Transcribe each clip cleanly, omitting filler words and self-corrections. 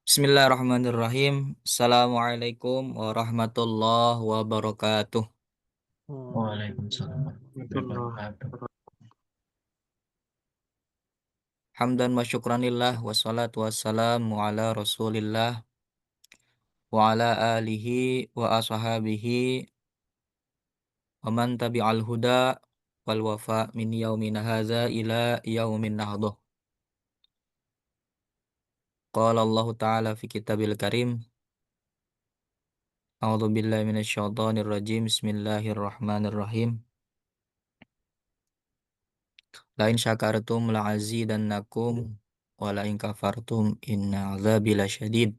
Bismillahirrahmanirrahim. Assalamualaikum warahmatullahi wabarakatuh. Waalaikumsalam warahmatullahi Warahmatullah. wabarakatuh. Hamdan wa syukranillah wassalatu wassalamu ala rasulillah wa ala alihi wa ashabihi wa man tabi'al huda wal wafa min yaumina haza ila yaumin nahdoh. Qala Allah Ta'ala fi kitabil karim. A'udhu billahi minasyaitonir rajim. Bismillahirrahmanirrahim. Lain syakartum la'azidannakum wa la'in kafartum inna azabi lasyadid.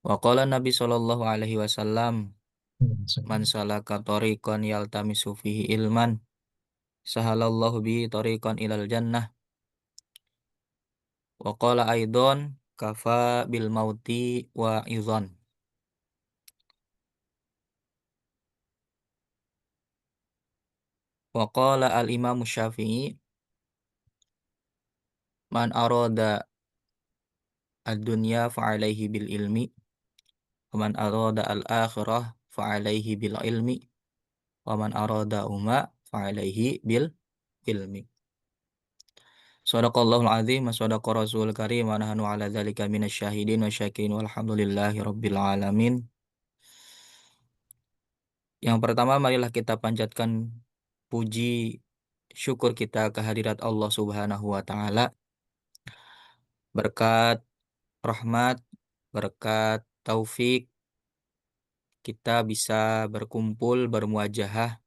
Wa qala Nabi sallallahu alaihi wasallam man salaka tariqan yaltamisu fihi ilman sahalallahu bihi tariqan ilal jannah. Wa qala aidon kafa bil mauti wa idhan. Wa qala al imam Syafi'i man arada ad-dunya fa alaihi bil ilmi wa man arada al akhirah fa alaihi bil ilmi wa man arada uma fa alaihi bil ilmi. Shadaqallahul azim wa shadaqa rasul karim wa nahnu ala dzalika minasyahidin wa syakirin walhamdulillahi rabbil alamin. Yang pertama marilah kita panjatkan puji syukur kita kehadirat Allah Subhanahu wa taala, berkat rahmat, berkat taufik kita bisa berkumpul bermuajahah,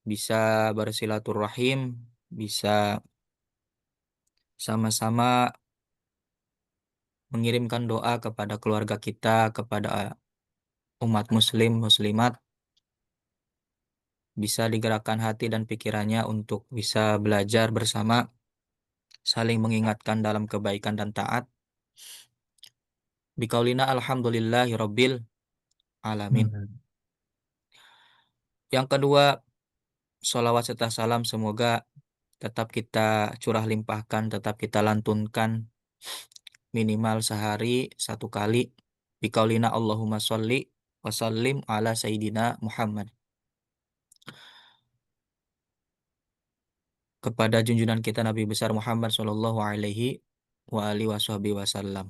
bisa bersilaturahim, bisa sama-sama mengirimkan doa kepada keluarga kita, kepada umat muslim muslimat, bisa digerakkan hati dan pikirannya untuk bisa belajar bersama, saling mengingatkan dalam kebaikan dan taat. Bikaulina alhamdulillahi rabbil alamin. Hmm. Yang kedua, sholawat serta salam semoga tetap kita curah limpahkan, tetap kita lantunkan minimal sehari satu kali. Bikaulina Allahumma sholli wa sallim ala Sayyidina Muhammad. Kepada junjungan kita Nabi besar Muhammad sallallahu alaihi wa alihi wasallam.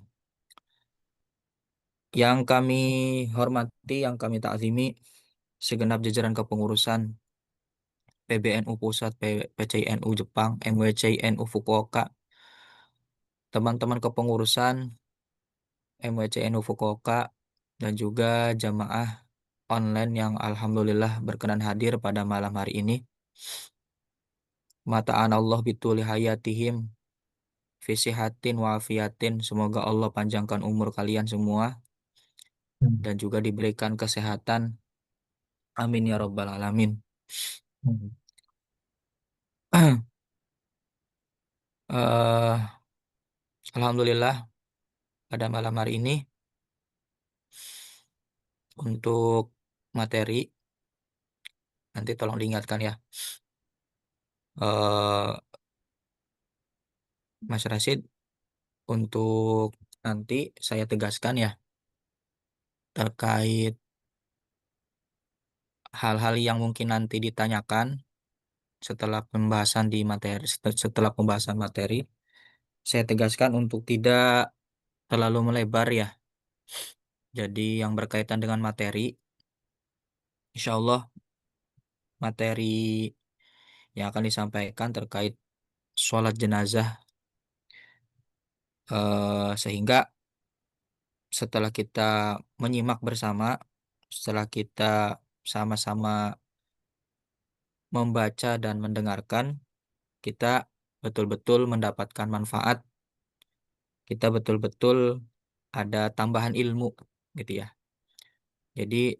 Yang kami hormati, yang kami takzimi, segenap jajaran kepengurusan PBNU Pusat, PCNU Jepang, MWCNU Fukuoka, teman-teman kepengurusan MWCNU Fukuoka, dan juga jamaah online yang alhamdulillah berkenan hadir pada malam hari ini. Mata'an Allah bituli hayatihim, fisihatin wa afiatin. Semoga Allah panjangkan umur kalian semua Hmm. dan juga diberikan kesehatan. Amin ya rabbal alamin. Hmm. eh Alhamdulillah pada malam hari ini untuk materi nanti tolong diingatkan ya, eh Mas Rasid, untuk nanti saya tegaskan ya terkait hal-hal yang mungkin nanti ditanyakan setelah pembahasan di materi, setelah pembahasan materi. Saya tegaskan untuk tidak terlalu melebar ya. Jadi yang berkaitan dengan materi, insya Allah materi yang akan disampaikan terkait sholat jenazah, sehingga setelah kita menyimak bersama, setelah kita sama-sama membaca dan mendengarkan, kita betul-betul mendapatkan manfaat, kita betul-betul ada tambahan ilmu gitu ya. Jadi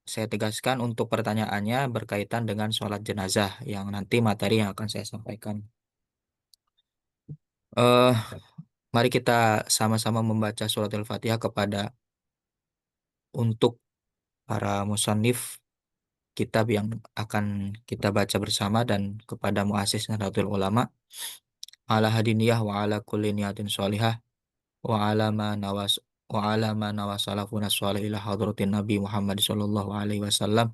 saya tegaskan untuk pertanyaannya berkaitan dengan sholat jenazah yang nanti materi yang akan saya sampaikan. Eh, Mari kita sama-sama membaca surat Al-Fatihah kepada untuk para musannif kitab yang akan kita baca bersama dan kepada muassis Nahdlatul Ulama ala hadiniyah wa ala kulli niyatin sholihah wa ala ma nawas wa ala ma nawasalafuna sholih ila hadratin Nabi Muhammad sallallahu alaihi wasallam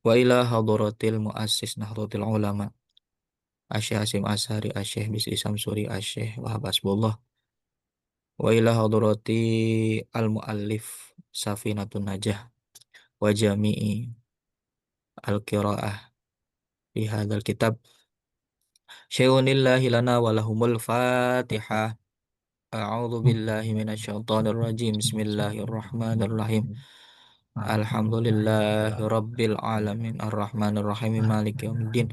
wa ila hadratil muassis Nahdlatul Ulama Asyih Hasim Ashari Asyih Bisri Samsuri Asyih Wahab Asbullah wa ila hadrati al muallif Safinatun Najah wa jami'i al qiraah fi hadzal kitab syai'unillahi lana wa lahumul fatihah. A'udzu billahi minasyaitonir rajim. Bismillahirrahmanirrahim. Alhamdulillahi rabbil alamin arrahmanir rahim maliki yaumiddin.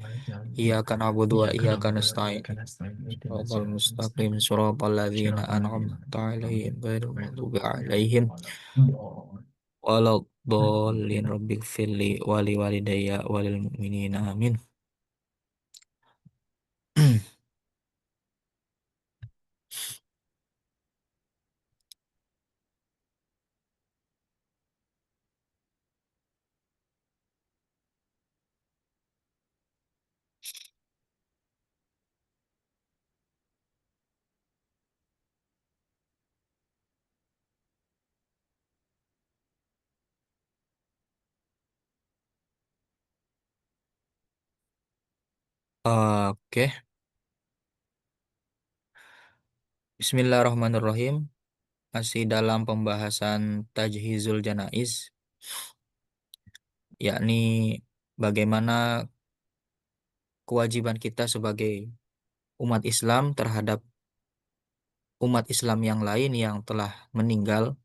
Iyyaka na'budu wa iyyaka nasta'in. Shiratal mustaqim shiratal ladzina an'amta 'alaihim ghairil maghdubi 'alaihim waladdallin. Rabbighfirli wa liwalidayya wa lil mu'minina amin. Oke, Bismillahirrahmanirrahim. Masih dalam pembahasan Tajhizul Janaiz, yakni bagaimana kewajiban kita sebagai umat Islam terhadap umat Islam yang lain yang telah meninggal,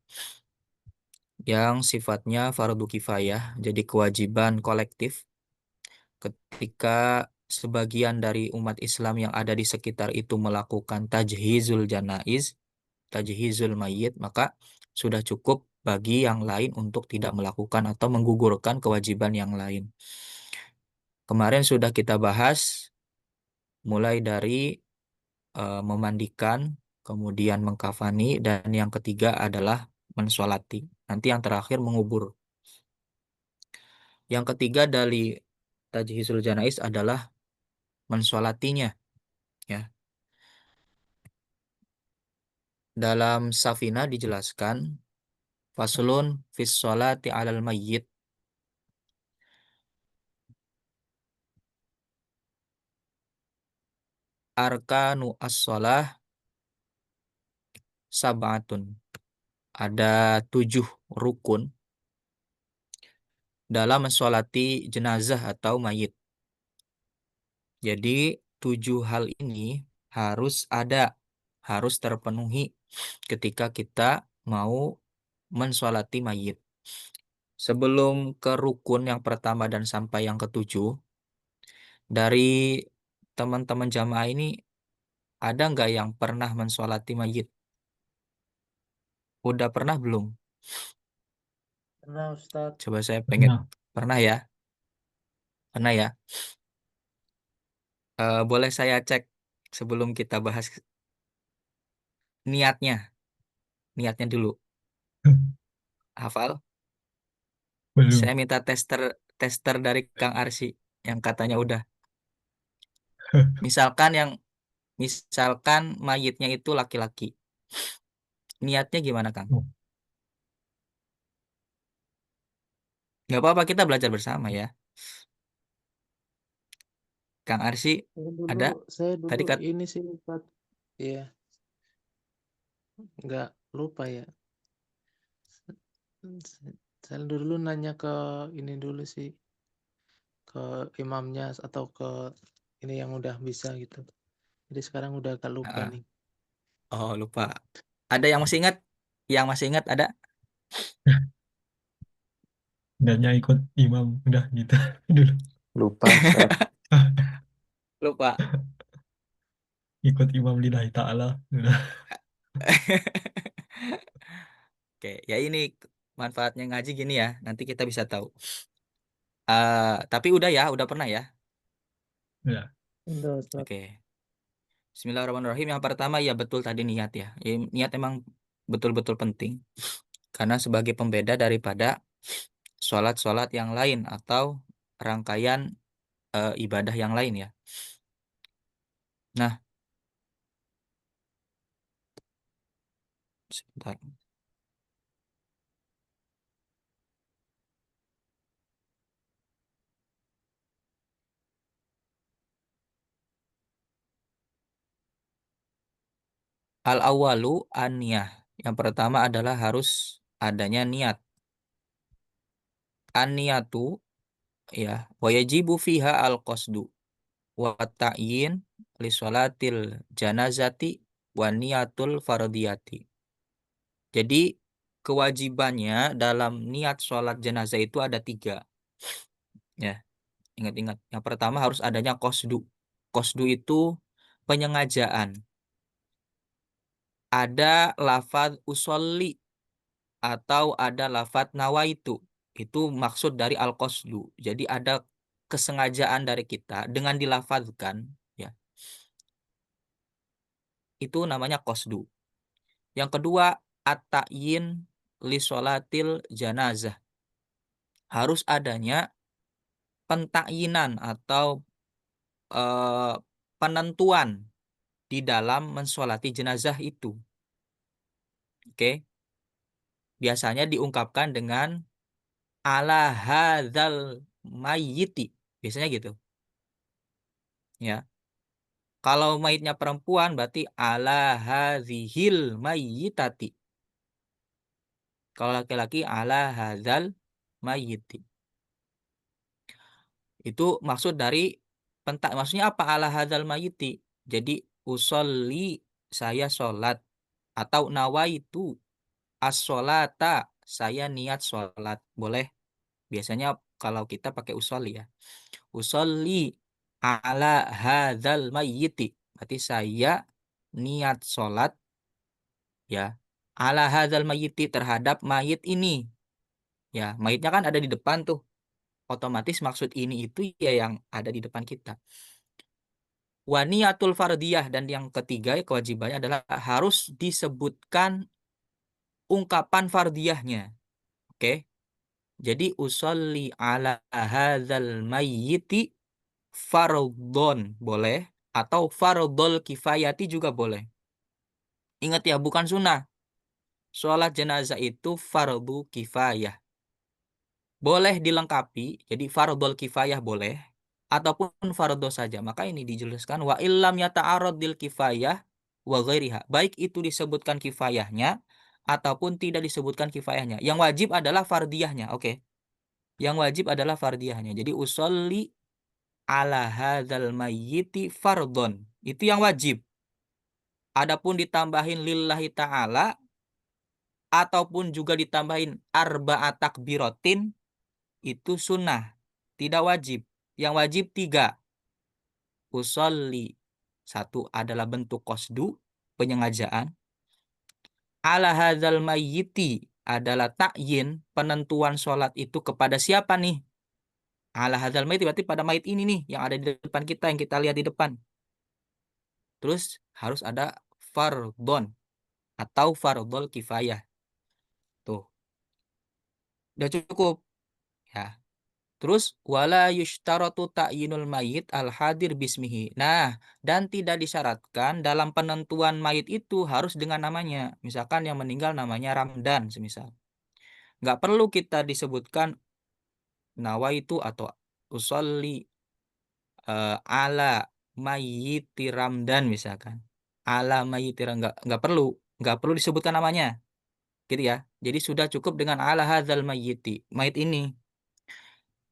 yang sifatnya fardu kifayah, jadi kewajiban kolektif ketika sebagian dari umat Islam yang ada di sekitar itu melakukan tajhizul janaiz, tajhizul mayit, maka sudah cukup bagi yang lain untuk tidak melakukan atau menggugurkan kewajiban yang lain. Kemarin sudah kita bahas mulai dari memandikan, kemudian mengkafani, dan yang ketiga adalah mensolati. Nanti yang terakhir mengubur. Yang ketiga dari tajhizul janais adalah mensolatinya. Ya. Dalam Safina dijelaskan, faslun fis sholati alal mayyit. Arkanu as-sholah sab'atun. Ada 7 rukun dalam mensolati jenazah atau mayit. Jadi 7 hal ini harus ada, harus terpenuhi ketika kita mau mensolati mayit. Sebelum ke rukun yang pertama dan sampai yang ketujuh, dari teman-teman jamaah ini ada nggak yang pernah mensolati mayit? Udah pernah belum? Pernah Ustadz. Coba saya pengen. Pernah. Pernah ya? Pernah ya? Boleh saya cek sebelum kita bahas niatnya. Niatnya dulu. Hafal? Belum. Saya minta tester tester dari Kang Arsi yang katanya udah. Misalkan misalkan mayitnya itu laki-laki. Niatnya gimana, Kang? Oh, Nggak apa-apa, kita belajar bersama ya. Kang Arsi Saya dulu, ada? saya Tadi dulu kat ini sih Ustadz. Iya, nggak lupa ya. Saya dulu nanya ke ini dulu sih, ke imamnya atau ke ini yang udah bisa gitu. Jadi sekarang udah agak lupa ah, nih. oh lupa. Ada yang masih ingat? Yang masih ingat ada? dannya ikut imam udah gitu dulu. Lupa Ustadz. Lupa. Ikut imam lillahi ta'ala udah. Oke, ya ini manfaatnya ngaji gini ya. Nanti kita bisa tahu. Tapi udah ya, udah pernah ya. Udah. Udah Ustadz. Oke. Bismillahirrahmanirrahim. Yang pertama ya betul tadi niat ya. Niat emang betul-betul penting karena sebagai pembeda daripada sholat-sholat yang lain atau rangkaian ibadah yang lain ya. Nah, sebentar. Al-awwalu an-niyah. Yang pertama adalah harus adanya niat. An-niyatu ya, wa yajibu fiha al-qasdu wa ta'yin li sholatil janazati wa niyatul fardiyati. Jadi kewajibannya dalam niat sholat jenazah itu ada 3. Ya, ingat-ingat. Yang pertama harus adanya qasdu. Qasdu itu penyengajaan. Ada lafaz usolli atau ada lafaz nawaitu. Itu maksud dari al-qasdu. Jadi ada kesengajaan dari kita dengan dilafazkan, ya. Itu namanya qasdu. Yang kedua, at-ta'yin li sholatil janazah. Harus adanya pentakyinan atau eh, penentuan di dalam mensolati jenazah itu. Oke, biasanya diungkapkan dengan ala hadzal mayyiti. Biasanya gitu, ya. Kalau mayitnya perempuan berarti ala hadzihil mayyitati. Kalau laki-laki ala hadzal mayyiti. Itu maksud dari pentak. Maksudnya apa ala hadzal mayyiti? Jadi usolli, saya sholat, atau nawaitu as-sholata, saya niat sholat. Boleh. Biasanya kalau kita pakai usolli ya. Usolli ala hadzal mayyiti. Berarti saya niat sholat, ya. Ala hadzal mayyiti, terhadap mayit ini. Ya, mayitnya kan ada di depan tuh. Otomatis maksud ini itu ya yang ada di depan kita. Wa niyatul fardiyah, dan yang ketiga kewajibannya adalah harus disebutkan ungkapan fardiyahnya. Oke. Jadi usolli ala hadzal mayyiti fardhon boleh, atau fardhol kifayati juga boleh. Ingat ya, bukan sunnah. Sholat jenazah itu fardu kifayah. Boleh dilengkapi, jadi fardhol kifayah boleh, ataupun fardhu saja. Maka ini dijelaskan wa illam yata'arradil kifayah wa ghairiha. Baik itu disebutkan kifayahnya ataupun tidak disebutkan kifayahnya. Yang wajib adalah fardiyahnya. Oke. Yang wajib adalah fardiyahnya. Jadi usolli ala hadzal mayyiti fardhon. Itu yang wajib. Adapun ditambahin lillahi ta'ala ataupun juga ditambahin arba'at takbiratin, itu sunnah, tidak wajib. Yang wajib 3. Usolli, 1 adalah bentuk qasdu, penyengajaan. Ala hadzal mayyiti adalah takyin, penentuan sholat itu kepada siapa nih? Ala hadzal mayyiti berarti pada mayit ini nih yang ada di depan kita, yang kita lihat di depan. Terus harus ada fardhon atau fardhol kifayah. Tuh, udah cukup ya. Terus wala yushtaratu ta'yinul mayit al hadir bismihi. Nah, dan tidak disyaratkan dalam penentuan mayit itu harus dengan namanya. Misalkan yang meninggal namanya Ramdan semisal. Nggak perlu kita disebutkan nawaitu atau usolli ala mayyiti Ramdan misalkan. Ala mayyiti nggak perlu disebutkan namanya. Gitu ya. Jadi sudah cukup dengan ala hadzal mayyiti, mayit ini.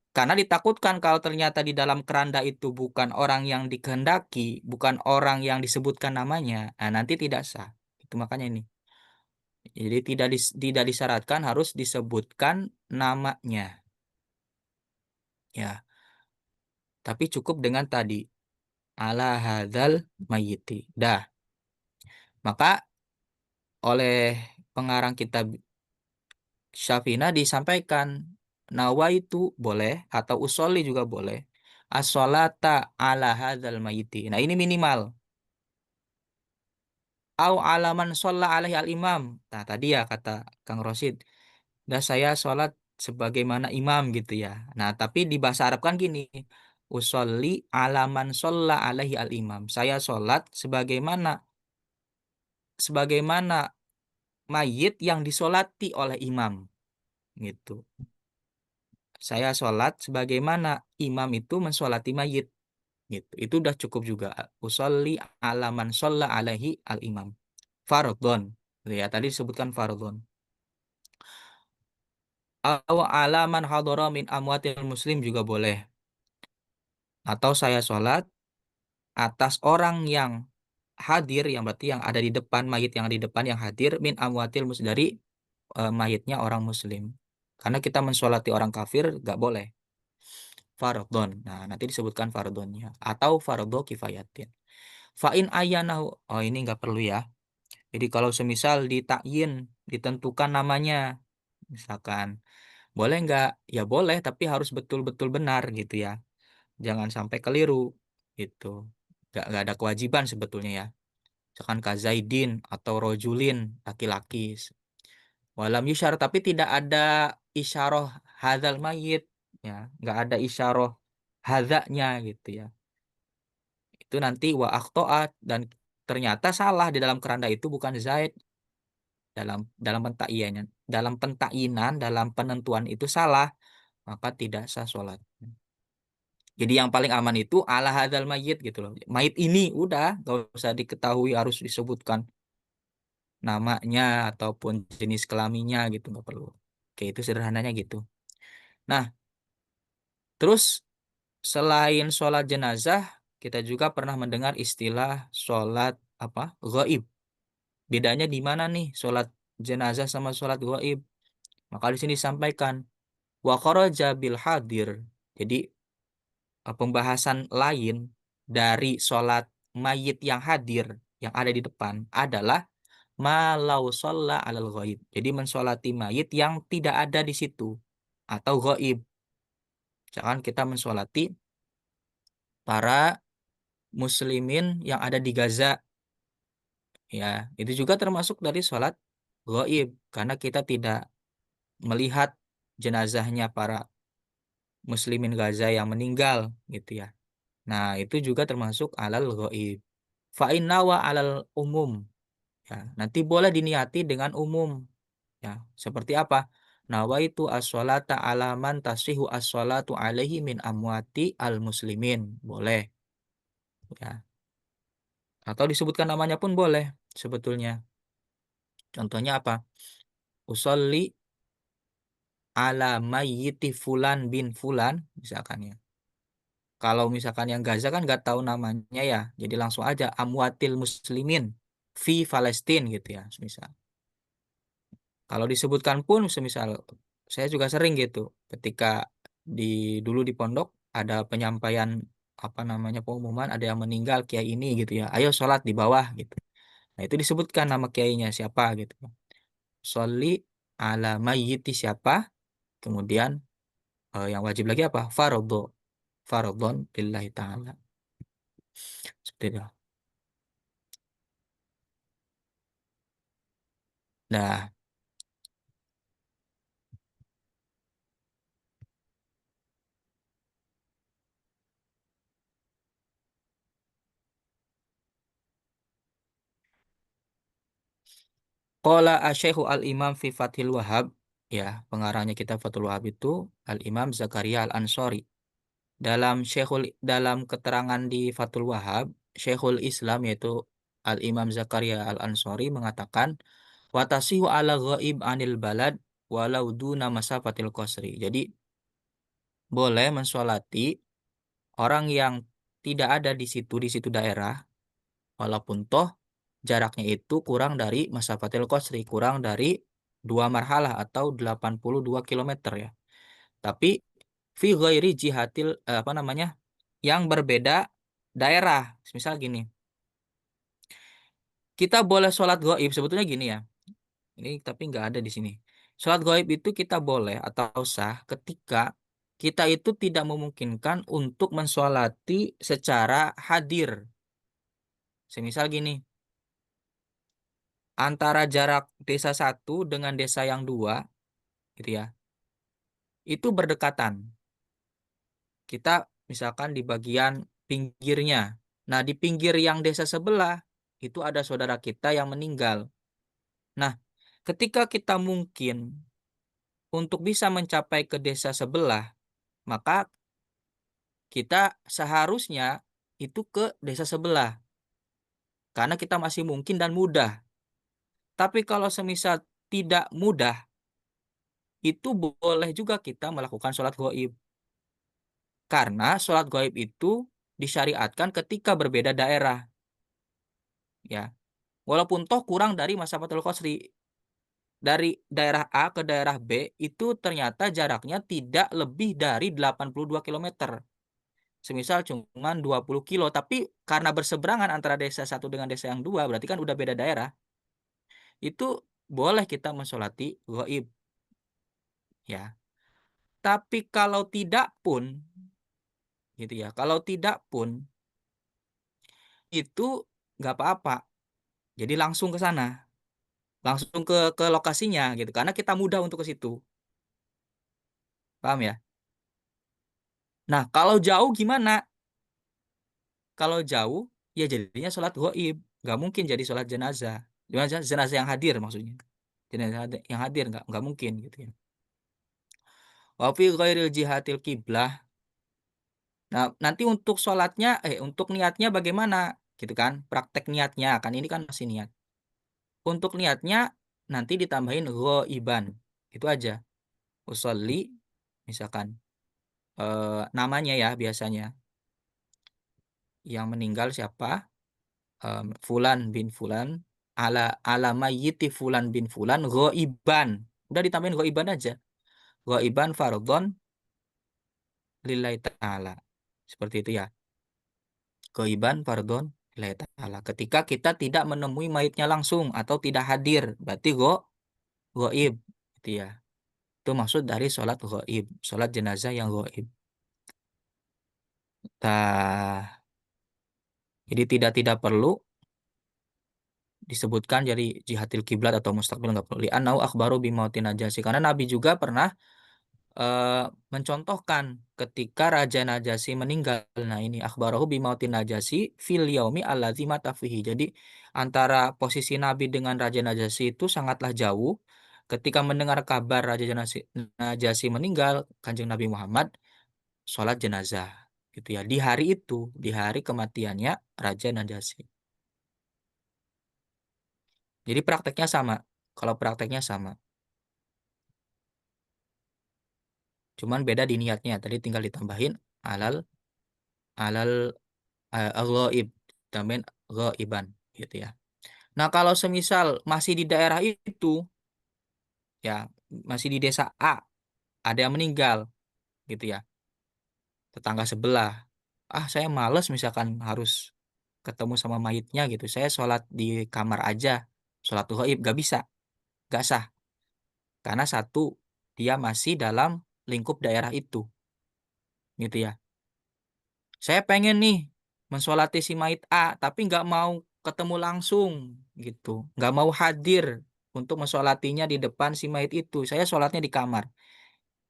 Karena ditakutkan kalau ternyata di dalam keranda itu bukan orang yang dikehendaki, bukan orang yang disebutkan namanya, nah nanti tidak sah. Itu makanya ini. Jadi tidak disyaratkan harus disebutkan namanya. Ya, tapi cukup dengan tadi ala hadzal mayyiti. Dah. Maka oleh pengarang kitab Syafina disampaikan nawaitu boleh atau usolli juga boleh. As-sholata ala hadzal mayyiti. Nah, ini minimal. Au alaman sholla alaihi al-imam. Nah, tadi ya kata Kang Rosid. Dah saya sholat sebagaimana imam gitu ya. Nah, tapi di bahasa Arab kan gini, usolli alaman sholla alaihi al imam. Saya sholat sebagaimana mayit yang disolati oleh imam gitu. Saya sholat sebagaimana imam itu mensolati mayit gitu. Itu udah cukup juga. Usolli alaman sholla alaihi al imam. Fardhon. Ya, tadi disebutkan fardhon. Aw alaman hadara min amwatil muslim juga boleh. Atau saya sholat atas orang yang hadir, yang berarti yang ada di depan, mayit yang di depan yang hadir, min amwatil muslim, dari mayitnya orang muslim. Karena kita mensolati orang kafir gak boleh. Fardhon. Nah, nanti disebutkan fardhonnya. Atau fardho kifayatin. Fa'in ayanahu. Oh, ini nggak perlu ya. Jadi kalau semisal ditakyin, ditentukan namanya, misalkan, boleh nggak? Ya boleh, tapi harus betul-betul benar gitu ya. Jangan sampai keliru gitu. Nggak ada kewajiban sebetulnya ya. Misalkan kazaidin atau rojulin, laki-laki. Walam yusyar, tapi tidak ada isyarah hadzal mayit, ya, nggak ada isyarah hadzanya gitu ya. Itu nanti wa akhtoat, dan ternyata salah di dalam keranda itu bukan Zaid, dalam pentakyiannya, dalam penentuan itu salah, maka tidak sah sholat. Jadi yang paling aman itu ala hadzal mayit gitu loh. Mayit ini udah nggak usah diketahui harus disebutkan namanya ataupun jenis kelaminnya gitu, nggak perlu. Oke, itu sederhananya gitu. Nah, terus selain sholat jenazah, kita juga pernah mendengar istilah sholat apa? Ghaib. Bedanya di mana nih sholat jenazah sama sholat ghaib? Maka di sini disampaikan wa kharaja bil hadir. Jadi pembahasan lain dari sholat mayit yang hadir yang ada di depan adalah malau sholla alal ghaib. Jadi mensolati mayit yang tidak ada di situ atau ghaib. Jangan kita mensolati para muslimin yang ada di Gaza, ya, itu juga termasuk dari sholat gaib karena kita tidak melihat jenazahnya para muslimin Gaza yang meninggal gitu ya. Nah, itu juga termasuk alal gaib. Fa inna wa alal umum, ya. Nanti boleh diniati dengan umum, ya. Seperti apa? Nawaitu as-sholata ala man tasihu as-sholatu alaihi min amwati al-muslimin. Boleh, ya. Atau disebutkan namanya pun boleh sebetulnya. Contohnya apa? Usolli ala mayyiti fulan bin fulan misalkan ya. Kalau misalkan yang Gaza kan nggak tahu namanya ya, jadi langsung aja amwatil muslimin fi Palestin gitu ya, misal. Kalau disebutkan pun semisal saya juga sering gitu, ketika di dulu di pondok ada penyampaian apa namanya pengumuman ada yang meninggal kiai ini gitu ya, ayo sholat di bawah gitu. Nah itu disebutkan nama kiainya siapa gitu. Sholli ala mayyiti siapa, kemudian yang wajib lagi apa? Farodho. Farodhon lillahi ta'ala. Seperti itu. Nah, qala asy-Syaikhu al-Imam fi Fathil Wahhab, ya, pengarangnya kitab Fathul Wahhab itu Al-Imam Zakaria Al-Ansori. Dalam keterangan di Fathul Wahhab, Syekhul Islam yaitu Al-Imam Zakaria Al-Ansori mengatakan watasihu ala ghaib anil balad walau duna masafatil qasri. Jadi boleh mensolati orang yang tidak ada di situ daerah, walaupun toh jaraknya itu kurang dari masafatil qasri, kurang dari 2 marhalah atau 82 kilometer ya. Tapi fi ghairi jihatil apa namanya? Yang berbeda daerah. Misal gini, kita boleh sholat gaib sebetulnya gini ya. Ini tapi nggak ada di sini. Sholat gaib itu kita boleh atau sah ketika kita itu tidak memungkinkan untuk mensolati secara hadir. Semisal gini, antara jarak desa satu dengan desa yang dua, gitu ya. itu berdekatan. Kita misalkan di bagian pinggirnya. Nah, di pinggir yang desa sebelah itu ada saudara kita yang meninggal. Nah, ketika kita mungkin untuk bisa mencapai ke desa sebelah, maka kita seharusnya itu ke desa sebelah karena kita masih mungkin dan mudah. Tapi kalau semisal tidak mudah, itu boleh juga kita melakukan sholat gaib. Karena sholat gaib itu disyariatkan ketika berbeda daerah. Ya, walaupun toh kurang dari masa Fathul Qasri. Dari daerah A ke daerah B itu ternyata jaraknya tidak lebih dari 82 kilometer. Semisal cuma 20 kilo, tapi karena berseberangan antara desa satu dengan desa yang dua, berarti kan udah beda daerah. Itu boleh kita mensolati gaib, ya. Tapi kalau tidak pun, gitu ya. Kalau tidak pun itu nggak apa-apa. Jadi langsung ke sana, langsung ke lokasinya gitu. Karena kita mudah untuk ke situ, paham ya? Nah, kalau jauh gimana? Kalau jauh, ya jadinya sholat gaib. Nggak mungkin jadi sholat jenazah. Jenazah, jenazah yang hadir maksudnya. Jenazah yang hadir nggak mungkin gitu ya. Wa fi ghairil jihatil kiblah. Nah, nanti untuk sholatnya, untuk niatnya bagaimana? Gitu kan? Praktek niatnya, kan ini kan masih niat. Untuk niatnya, nanti ditambahin ghaiban. Itu aja. Usolli, misalkan. Namanya ya biasanya. Yang meninggal siapa? Fulan bin Fulan. Ala mayyiti Fulan bin Fulan ghaiban. Udah ditambahin ghaiban aja. Ghaiban fardhon lillahi ta'ala. Seperti itu ya. Ghaiban fardhon lillahi ta'ala. Ketika kita tidak menemui mayitnya langsung atau tidak hadir, berarti gaib. Gitu ya. Itu maksud dari sholat gaib, sholat jenazah yang gaib. Nah, jadi tidak perlu disebutkan jadi jihatil kiblat atau mustaqbil nggak perlu. Li'annau akhbaru bimautin najasi. Karena Nabi juga pernah eh, mencontohkan ketika Raja Najasi meninggal. Nah, ini akhbarahu bimautin najasi fil yaumi alladzi mata fihi. Jadi antara posisi Nabi dengan Raja Najasi itu sangatlah jauh. Ketika mendengar kabar Raja Najasi meninggal, Kanjeng Nabi Muhammad sholat jenazah gitu ya. Di hari itu, di hari kematiannya Raja Najasi. Jadi prakteknya sama. Kalau prakteknya sama, cuman beda di niatnya. Tadi tinggal ditambahin alal alal ghaib, tambahin ghaiban gitu ya. Nah, kalau semisal masih di daerah itu ya, masih di desa A, ada yang meninggal gitu ya, tetangga sebelah. Ah, saya males misalkan harus ketemu sama mayitnya gitu. Saya sholat di kamar aja. Sholat gaib gak bisa, gak sah. Karena satu, dia masih dalam lingkup daerah itu gitu ya. Saya pengen nih mensolati si mayit A, tapi nggak mau ketemu langsung gitu, nggak mau hadir untuk mensolatinya di depan si mayit itu. Saya sholatnya di kamar.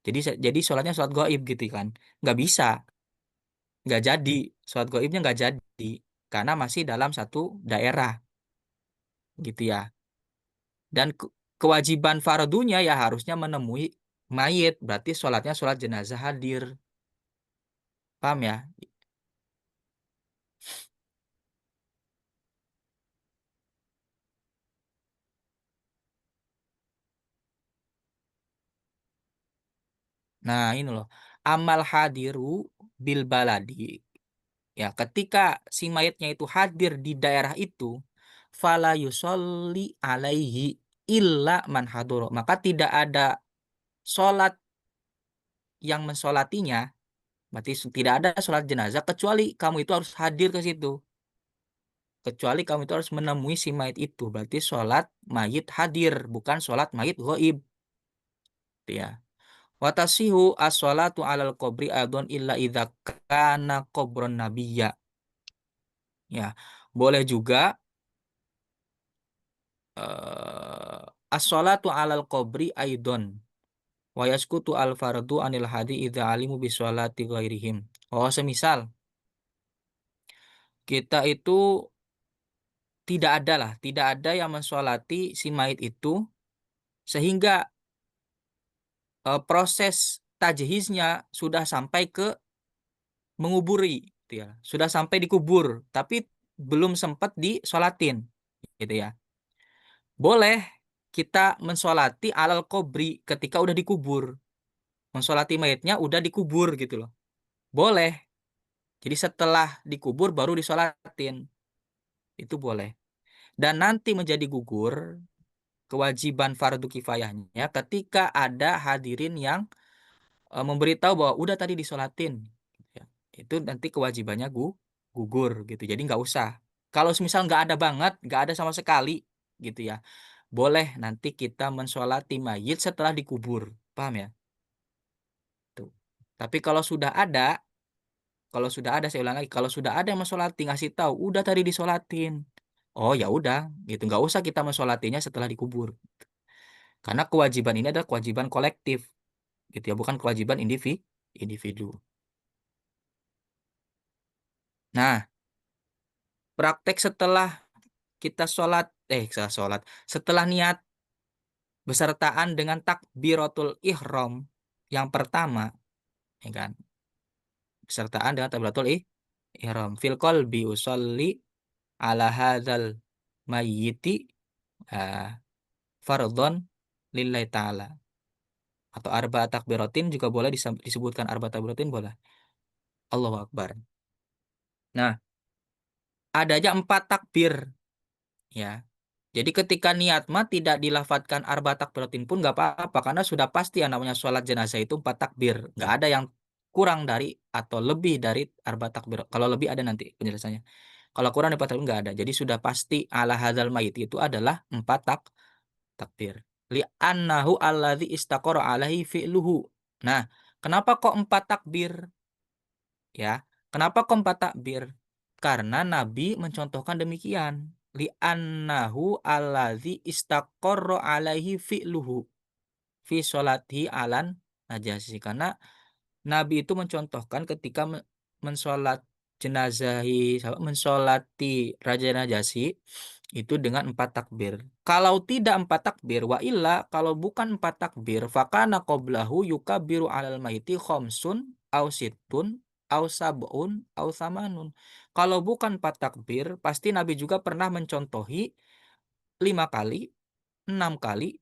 Jadi sholatnya sholat gaib gitu kan, nggak bisa, nggak jadi, sholat gaibnya nggak jadi karena masih dalam satu daerah gitu ya. Dan kewajiban fardunya ya harusnya menemui mayit, berarti sholatnya sholat jenazah hadir, paham ya? Nah, ini loh. Amal hadiru bil baladi. Ya, ketika si mayatnya itu hadir di daerah itu, fala yusolli alaihi illa man haduro. Maka tidak ada sholat yang mensolatinya, berarti tidak ada sholat jenazah kecuali kamu itu harus hadir ke situ. Kecuali kamu itu harus menemui si mayat itu, berarti sholat mayit hadir, bukan sholat mayit goib. Ya. Watasihu as-sholatu alal qabri adon illa idza kana qabron nabiyya. Ya, boleh juga as-sholatu alal qabri aidon. wa yaskutu al fardu anil hadi idza alimu bi sholati ghairihim. Oh, semisal kita itu tidak ada yang mensolati si mayit itu sehingga proses tajhiznya sudah sampai ke menguburi, gitu ya. Sudah sampai dikubur, tapi belum sempat disolatin, gitu ya. Boleh kita mensolati alal kubri ketika udah dikubur. Mensolati mayitnya udah dikubur gitu loh. Boleh. Jadi setelah dikubur baru disolatin. Itu boleh. Dan nanti menjadi gugur kewajiban fardu kifayahnya ketika ada hadirin yang memberitahu bahwa udah tadi disolatin. Ya. Itu nanti kewajibannya gugur gitu. Jadi nggak usah. Kalau misal nggak ada banget, nggak ada sama sekali gitu ya. Boleh nanti kita mensolati mayit setelah dikubur. Paham ya? Tuh. Tapi kalau sudah ada saya ulang lagi, kalau sudah ada yang mensolati ngasih tahu, udah tadi disolatin. Oh ya udah, gitu. Nggak usah kita mensolatinya setelah dikubur. Karena kewajiban ini adalah kewajiban kolektif, gitu ya, bukan kewajiban individu. Nah, praktek setelah kita setelah niat besertaan dengan takbiratul ihram yang pertama, ya kan? Besertaan dengan takbiratul ihram fil qalbi usolli ala hadzal mayyiti ah, fardhon lillahi ta'ala, atau arba takbiratin juga boleh disebutkan arba takbiratin boleh. Allahu Akbar. Nah, ada aja 4 takbir ya. Jadi ketika niat mah tidak dilafatkan arba takbiratin pun nggak apa-apa karena sudah pasti yang namanya sholat jenazah itu 4 takbir. Nggak ada yang kurang dari atau lebih dari arba takbir. Kalau lebih ada nanti penjelasannya. Kalau kurang dari 4 takbir nggak ada. Jadi sudah pasti ala hadzal mayit itu adalah 4 takbir. Li'annahu alladzi istaqara alaihi fi'luhu. Nah, kenapa kok 4 takbir? Ya, kenapa kok 4 takbir? Karena Nabi mencontohkan demikian. Li'annahu alladzi istaqarra alaihi fi'luhu fi sholati alan najasi. Karena Nabi itu mencontohkan ketika mensolat jenazahi, mensolati Raja Najasyi itu dengan 4 takbir. Kalau tidak 4 takbir, wa illa kalau bukan 4 takbir, fakana qoblahu yukabiru alal maiti khomsun, au situn, au sab'un, au samanun. Kalau bukan 4 takbir, pasti Nabi juga pernah mencontohi 5 kali, 6 kali,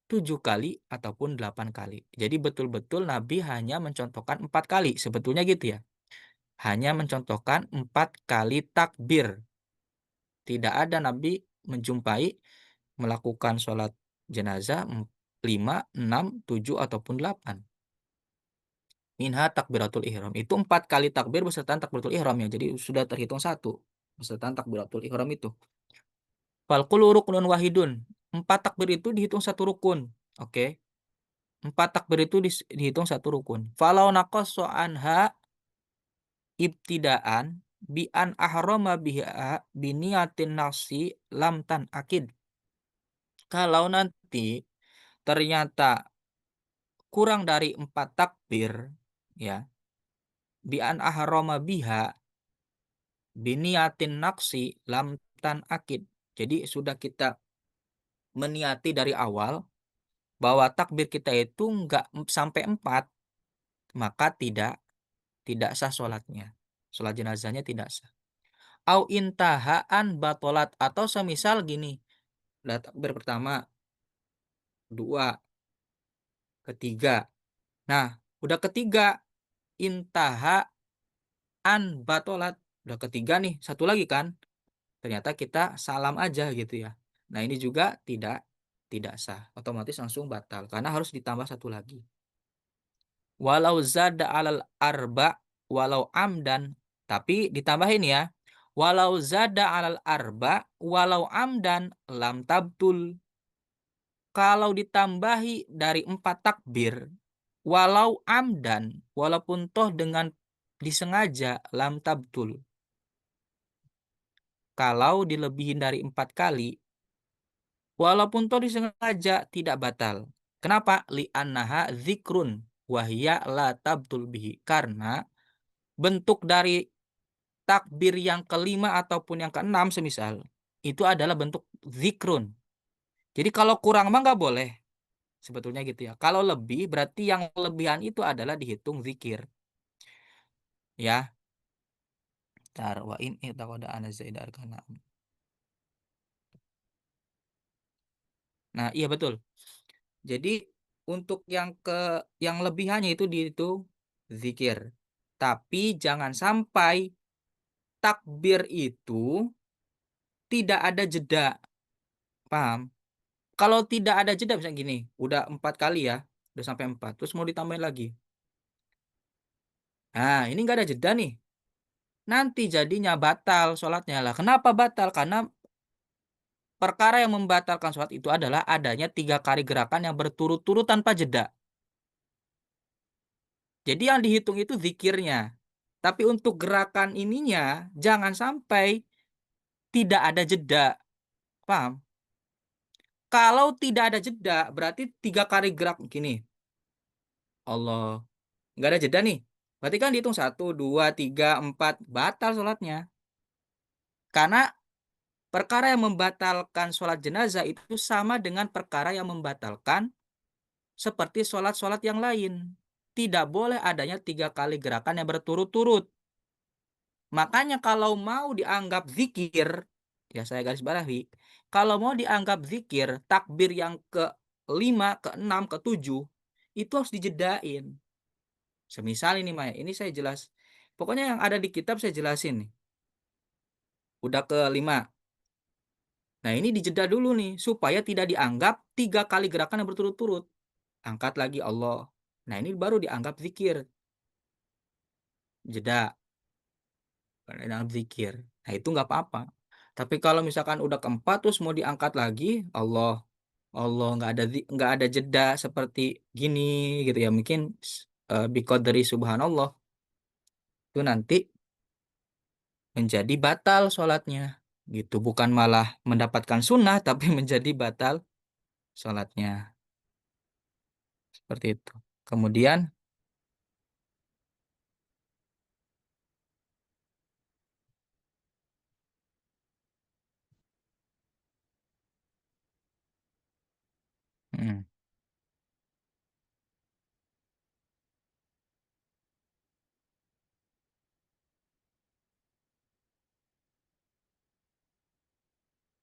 7 kali, ataupun 8 kali. Jadi betul-betul Nabi hanya mencontohkan 4 kali. Sebetulnya gitu ya. Hanya mencontohkan 4 kali takbir. Tidak ada Nabi menjumpai melakukan sholat jenazah 5, 6, 7, ataupun 8. Minha takbiratul ihram. Itu 4 kali takbir beserta takbiratul ihram ya. Jadi sudah terhitung 1 beserta takbiratul ihram itu. Falqulu ruknun wahidun. 4 takbir itu dihitung 1 rukun. Oke. 4 takbir itu dihitung 1 rukun. Falau naqasso anha ibtidaan bi an ahrama biha biniatin nafsi lam tan akid. Kalau nanti ternyata kurang dari 4 takbir, ya, bi an ahrama biha biniatin nafsi lam tan akid. Jadi sudah kita meniati dari awal bahwa takbir kita itu enggak sampai 4, maka tidak sah sholatnya. Sholat jenazahnya tidak sah. Au intahaan batolat, atau semisal gini, udah takbir pertama, 2, ketiga. Nah, udah ketiga, intahaan batolat. Udah ketiga nih, satu lagi kan. Ternyata kita salam aja gitu ya. Nah, ini juga tidak sah. Otomatis langsung batal. Karena harus ditambah 1 lagi. Walau zada alal arba, walau amdan. Tapi ditambahin ya. Walau zada alal arba, walau amdan, lam tabtul. Kalau ditambahi dari 4 takbir, walau amdan, walaupun toh dengan disengaja, lam tabtul. Kalau dilebihin dari 4 kali, walaupun toh disengaja, tidak batal. Kenapa? Li'annaha zikrun wahya la tabtul bihi. Karena bentuk dari takbir yang kelima ataupun yang keenam semisal itu adalah bentuk zikrun. Jadi kalau kurang mah nggak boleh sebetulnya gitu ya. Kalau lebih berarti yang lebihan itu adalah dihitung zikir. Ya. Tar wa in i'taqada ana zaida arkana. Nah, iya betul. Jadi untuk yang lebihannya itu zikir. Tapi jangan sampai takbir itu tidak ada jeda. Paham? Kalau tidak ada jeda misalnya gini, udah 4 kali ya, udah sampai 4, terus mau ditambahin lagi. Nah, ini nggak ada jeda nih. Nanti jadinya batal sholatnya lah. Kenapa batal? Karena perkara yang membatalkan sholat itu adalah adanya 3 kali gerakan yang berturut-turut tanpa jeda. Jadi yang dihitung itu zikirnya. Tapi untuk gerakan ininya jangan sampai tidak ada jeda. Paham? Kalau tidak ada jeda berarti 3 kali gerak gini. Allah. Nggak ada jeda nih. Berarti kan dihitung 1, 2, 3, 4. Batal sholatnya. Karena perkara yang membatalkan sholat jenazah itu sama dengan perkara yang membatalkan seperti sholat-sholat yang lain. Tidak boleh adanya 3 kali gerakan yang berturut-turut. Makanya kalau mau dianggap zikir, ya saya garis bawahi, kalau mau dianggap zikir, takbir yang ke-5, ke-6, ke-7, itu harus dijedain. Semisal ini Maya, ini saya jelas. Pokoknya yang ada di kitab saya jelasin nih. Udah ke-5. Nah ini dijeda dulu nih, supaya tidak dianggap 3 kali gerakan yang berturut-turut. Angkat lagi Allah. Nah ini baru dianggap zikir. Jeda. Dalam zikir. Nah itu nggak apa-apa. Tapi kalau misalkan udah keempat terus mau diangkat lagi, Allah, Allah nggak ada jeda seperti gini gitu ya. Mungkin biqadri subhanallah itu nanti menjadi batal sholatnya. Gitu, bukan malah mendapatkan sunnah tapi menjadi batal sholatnya. Seperti itu. Kemudian, hmm,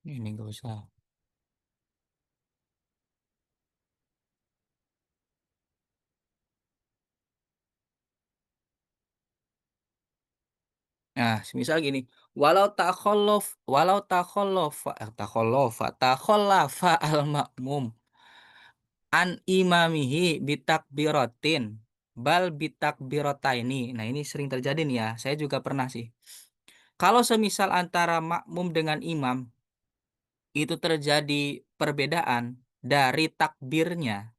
ini nggak usah. Nah, misal gini, walau takhallafa al-ma'mum an imamihi bitakbiratin bal bitakbirataini. Nah, ini sering terjadi nih ya. Saya juga pernah sih. Kalau semisal antara makmum dengan imam itu terjadi perbedaan dari takbirnya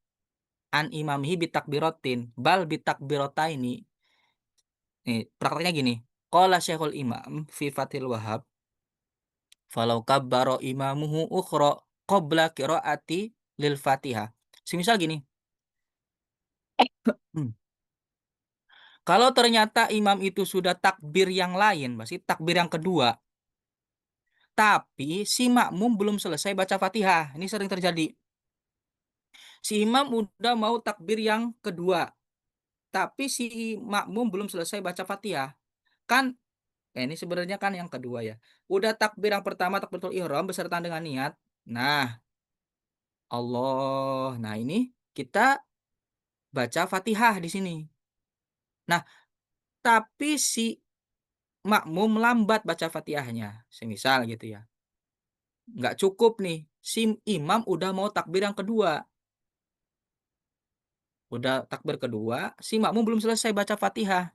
an imamihi bitakbiratin bal bitakbirataini. Nih, prakteknya gini. Qala Syekhul Imam fi Fathil Wahhab falau kabbaro imamuhu ukhra qabla qiraati lil Fatihah. Semisal gini. Hmm. Kalau ternyata imam itu sudah takbir yang lain, masih takbir yang kedua, tapi si makmum belum selesai baca Fatihah. Ini sering terjadi. Si imam udah mau takbir yang kedua, tapi si makmum belum selesai baca Fatihah. Kan ini sebenarnya kan yang kedua ya. Udah takbir yang pertama takbiratul ihram beserta dengan niat. Nah, Allah. Nah, ini kita baca Fatihah di sini. Nah, tapi si makmum lambat baca Fatihahnya, semisal gitu ya. Nggak cukup nih, si imam udah mau takbir yang kedua. Udah takbir kedua, si makmum belum selesai baca Fatihah.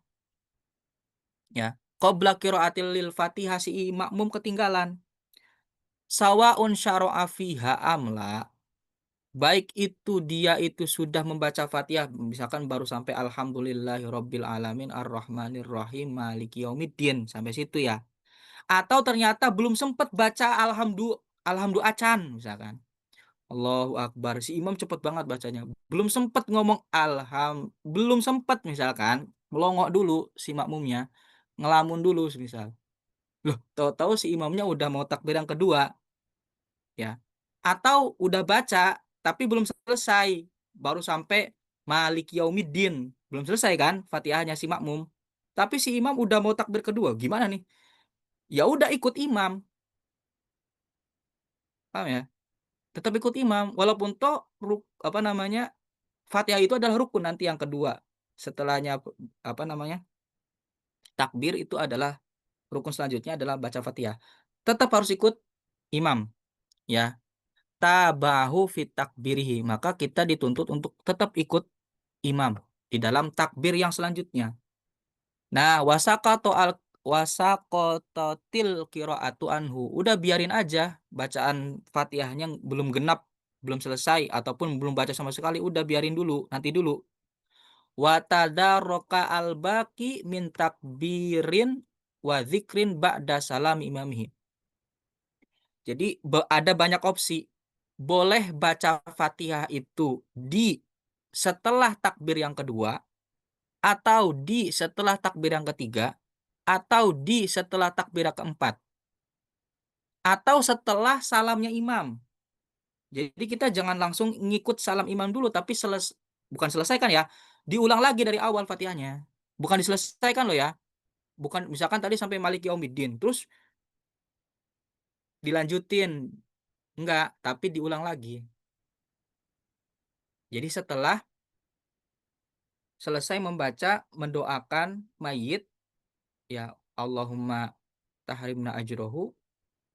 Ya, qabla qiraatil lil Fatihah si makmum ketinggalan. Sawaun syara'a fiha amla, baik itu dia itu sudah membaca Fatihah, misalkan baru sampai alhamdulillahirabbil alamin arrahmanir rahim maliki yaumiddin sampai situ ya. Atau ternyata belum sempat baca alhamdu acan misalkan. Allahu Akbar. Si imam cepet banget bacanya. Belum sempat ngomong belum sempat misalkan melongok dulu si makmumnya, ngelamun dulu misal. Loh, tahu-tahu si imamnya udah mau takbir yang kedua, ya. Atau udah baca tapi belum selesai, baru sampai Malik Yaumiddin. Belum selesai kan Fatihahnya si makmum. Tapi si imam udah mau takbir kedua. Gimana nih? Ya udah ikut imam. Paham ya? Tetap ikut imam walaupun toh apa namanya? Fatihah itu adalah rukun nanti yang kedua. Setelahnya apa namanya? Takbir itu adalah rukun selanjutnya adalah baca Fatihah. Tetap harus ikut imam, ya. Tabahu fit takbirihi, maka kita dituntut untuk tetap ikut imam di dalam takbir yang selanjutnya. Nah, wasaqatatil qiraatu anhu. Udah biarin aja bacaan Fatihahnya belum genap, belum selesai ataupun belum baca sama sekali, udah biarin dulu, nanti dulu. Wa tadarroka al-baqi min takbirin wa dzikrin ba'da salam imamihi. Jadi ada banyak opsi. Boleh baca Fatihah itu di setelah takbir yang kedua, atau di setelah takbir yang ketiga, atau di setelah takbir yang keempat, atau setelah salamnya imam. Jadi kita jangan langsung ngikut salam imam dulu, tapi bukan selesaikan ya, diulang lagi dari awal Fatihahnya. Bukan diselesaikan loh ya. Bukan misalkan tadi sampai Malik Yaumiddin, terus dilanjutin. Enggak, tapi diulang lagi. Jadi setelah selesai membaca, mendoakan mayit, ya Allahumma tahrimna ajrohu,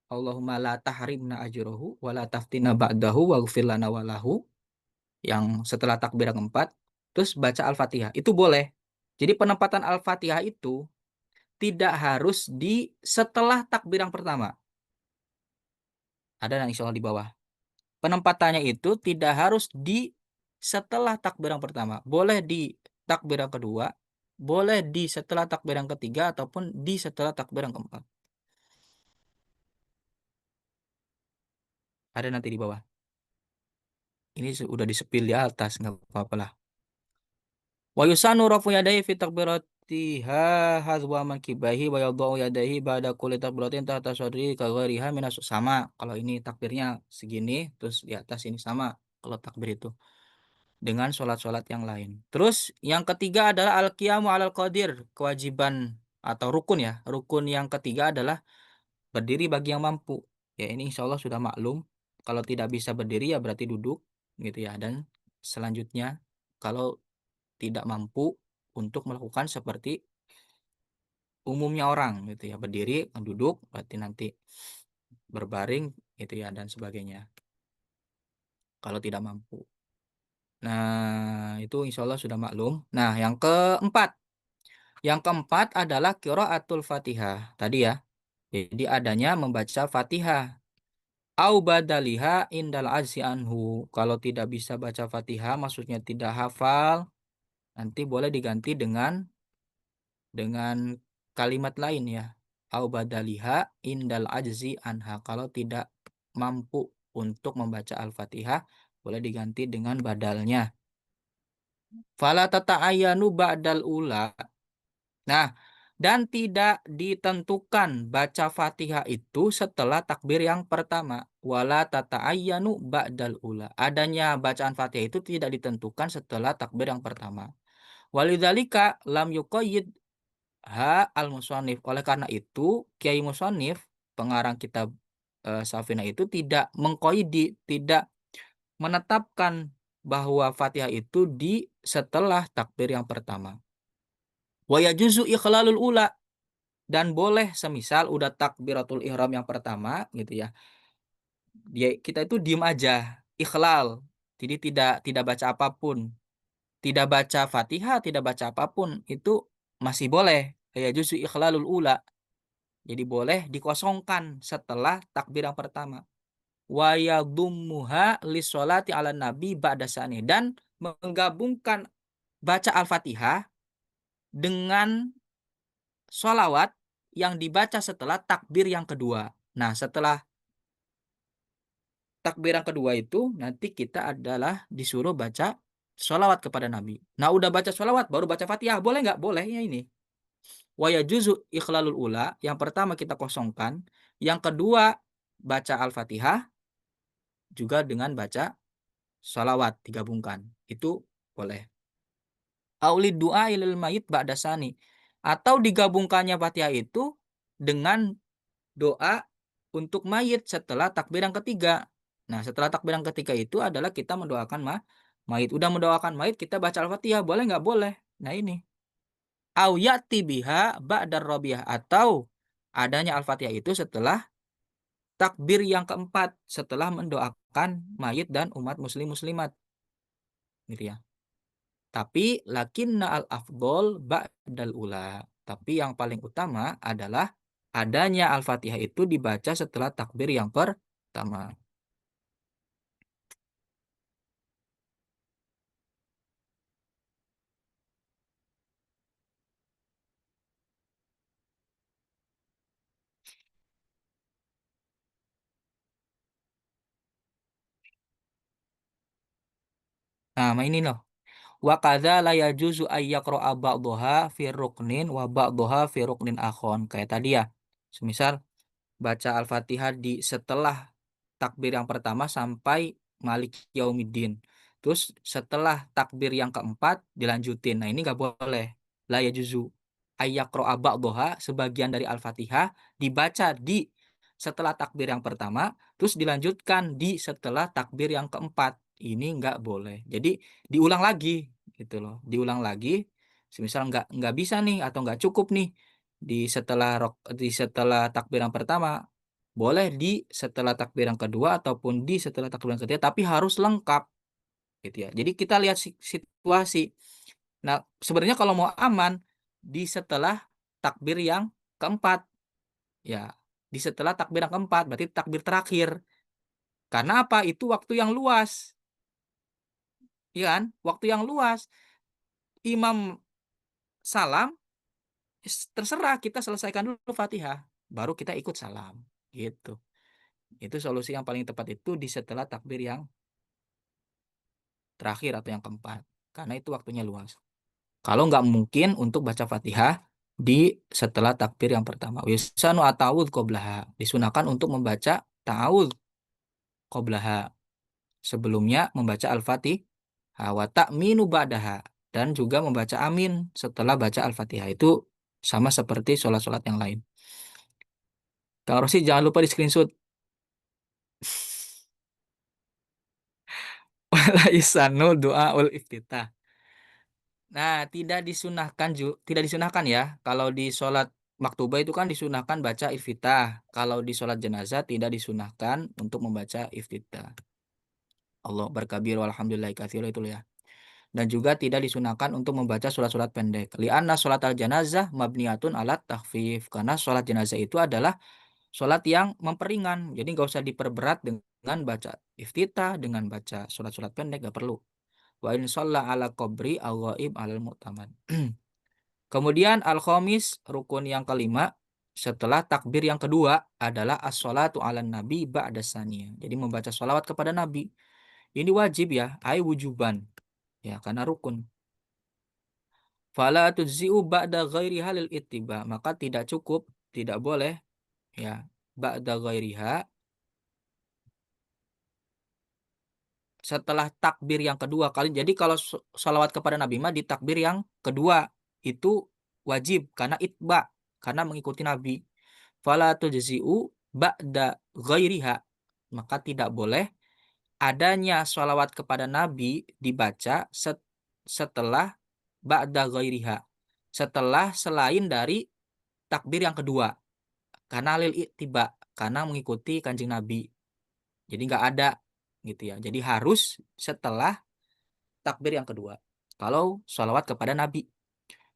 Allahumma la tahrimna ajrohu, wa la taftina ba'dahu, waghfir lana walahu, yang setelah takbir yang keempat, terus baca Al-Fatihah. Itu boleh. Jadi penempatan Al-Fatihah itu tidak harus di setelah takbir yang pertama. Ada yang insya Allah di bawah. Penempatannya itu tidak harus di setelah takbir yang pertama. Boleh di takbir yang kedua, boleh di setelah takbir yang ketiga, ataupun di setelah takbir yang keempat. Ada nanti di bawah. Ini sudah disepil di atas, nggak apa-apa lah. Wa yusanu rafu yadayhi fi takbiratiha hadwa mankibahi wa yadau yadayhi ba'da kulli takbiratin tahta sadri ka ghairiha minas, sama. Kalau ini takbirnya segini, terus di atas ini sama kalau takbir itu dengan sholat-sholat yang lain. Terus yang ketiga adalah al-qiyamu alal qadir, kewajiban atau rukun ya. Rukun yang ketiga adalah berdiri bagi yang mampu. Ya ini insya Allah sudah maklum. Kalau tidak bisa berdiri ya berarti duduk gitu ya. Dan selanjutnya kalau tidak mampu untuk melakukan seperti umumnya orang gitu ya. Berdiri, duduk, berarti nanti berbaring gitu ya dan sebagainya. Kalau tidak mampu. Nah, itu insya Allah sudah maklum. Nah, yang keempat. Yang keempat adalah qiraatul Fatihah. Tadi ya. Jadi adanya membaca Fatihah. Au badaliha indal azzi anhu. Kalau tidak bisa baca Fatihah, maksudnya tidak hafal, nanti boleh diganti dengan kalimat lain ya. Au badaliha indal ajzi anha. Kalau tidak mampu untuk membaca Al-Fatihah, boleh diganti dengan badalnya. Fala tata'ayyanu ba'dal ula. Nah, dan tidak ditentukan baca Fatihah itu setelah takbir yang pertama. Wala tata'ayyanu ba'dal ula. Adanya bacaan Fatihah itu tidak ditentukan setelah takbir yang pertama. Walidzalika lam yuqayyid al-musannif. Oleh karena itu, Kiai Musannif, pengarang kitab Safina itu tidak mengqayyidi, tidak menetapkan bahwa Fatihah itu di setelah takbir yang pertama. Wa yajuzu ikhlalul ula, dan boleh semisal udah takbiratul ihram yang pertama gitu ya. Kita itu diem aja, ikhlal. Jadi tidak baca apapun, tidak baca Fatihah, tidak baca apapun, itu masih boleh. Ya yajuzu ikhlalul ula. Jadi boleh dikosongkan setelah takbir yang pertama. Wa yadhummuha lisholati ala nabi ba'da sani, dan menggabungkan baca Al-Fatihah dengan sholawat yang dibaca setelah takbir yang kedua. Nah, setelah takbir yang kedua itu nanti kita adalah disuruh baca sholawat kepada Nabi. Nah, udah baca sholawat baru baca Fatihah. Boleh nggak? Boleh ya ini. Wa yajuzu ikhlalul ula. Yang pertama kita kosongkan. Yang kedua baca Al-Fatihah juga dengan baca sholawat digabungkan. Itu boleh. Aulid du'a ilal mayit ba'da sani. Atau digabungkannya Fatihah itu dengan doa untuk mayit setelah takbir yang ketiga. Nah, setelah takbir yang ketiga itu adalah kita mendoakan mayit. Udah mendoakan mayit, kita baca Al-Fatihah. Boleh nggak? Boleh. Nah, ini. Au ya'ti biha ba'dar rabiyah. Atau adanya Al-Fatihah itu setelah takbir yang keempat. Setelah mendoakan mayit dan umat muslim-muslimat. Gitu ya. Tapi lakinna al-afdol ba'dal ula. Tapi yang paling utama adalah adanya Al-Fatihah itu dibaca setelah takbir yang pertama. Nah, ini loh. Wa kadza la yajuzu ay yaqra'a ba'daha fi ruknin wa ba'daha fi ruknin akhon. Kayak tadi ya. Semisal baca Al-Fatihah di setelah takbir yang pertama sampai Malik Yaumiddin. Terus setelah takbir yang keempat dilanjutin. Nah, ini nggak boleh. La yajuzu ayyaqra ba'daha sebagian dari Al-Fatihah dibaca di setelah takbir yang pertama, terus dilanjutkan di setelah takbir yang keempat. Ini nggak boleh. Jadi diulang lagi gitu loh. Diulang lagi. Semisal nggak bisa nih atau nggak cukup nih di setelah takbir yang pertama, boleh di setelah takbir yang kedua ataupun di setelah takbir yang ketiga, tapi harus lengkap gitu ya. Jadi kita lihat situasi. Nah, sebenarnya kalau mau aman di setelah takbir yang keempat, ya di setelah takbir yang keempat berarti takbir terakhir. Karena apa? Itu waktu yang luas, ya kan? Waktu yang luas. Imam salam, terserah kita selesaikan dulu Fatihah, baru kita ikut salam, gitu. Itu solusi yang paling tepat itu di setelah takbir yang terakhir atau yang keempat. Karena itu waktunya luas. Kalau nggak mungkin untuk baca Fatihah di setelah takbir yang pertama. Wisanu atawud qoblaha. Disunahkan untuk membaca ta'awud qoblaha. Sebelumnya membaca Al-Fatihah. Wa ta'minu ba'daha. Dan juga membaca amin setelah baca Al-Fatihah. Itu sama seperti sholat-sholat yang lain. Kang Rosi jangan lupa di screenshot. Wala isanu doa ul iftitah. Nah, tidak disunahkan ya. Kalau di sholat maktubah itu kan disunahkan baca iftitah. Kalau di sholat jenazah tidak disunahkan untuk membaca iftitah. Allah berkabir walhamdulillah katsira itu ya. Dan juga tidak disunahkan untuk membaca surat-surat pendek. Li'anna sholat al-janazah mabniyatun alat takhfif. Karena sholat jenazah itu adalah sholat yang memperingan. Jadi nggak usah diperberat dengan baca iftitah, dengan baca surat-surat pendek, nggak perlu. Wa in shalla ala qabri al-ghaib alal mu'tamad. Kemudian al-khamis, rukun yang kelima, setelah takbir yang kedua adalah as-sholatu ala nabi ba'da saniyah. Jadi membaca sholawat kepada nabi. Ini wajib ya, ai wujuban. Ya, karena rukun. Fala tujzi'u ba'da ghairi halil ittiba. Maka tidak cukup, tidak boleh ya, ba'da ghairiha setelah takbir yang kedua kali. Jadi kalau sholawat kepada Nabi mah di takbir yang kedua itu wajib karena itba, karena mengikuti Nabi. Fala tujzi'u ba'da ghairiha. Maka tidak boleh adanya sholawat kepada Nabi dibaca setelah ba'da ghairiha. Setelah selain dari takbir yang kedua. Karena lil ittiba, karena mengikuti Kanjeng Nabi. Jadi nggak ada gitu ya. Jadi harus setelah takbir yang kedua. Kalau sholawat kepada Nabi.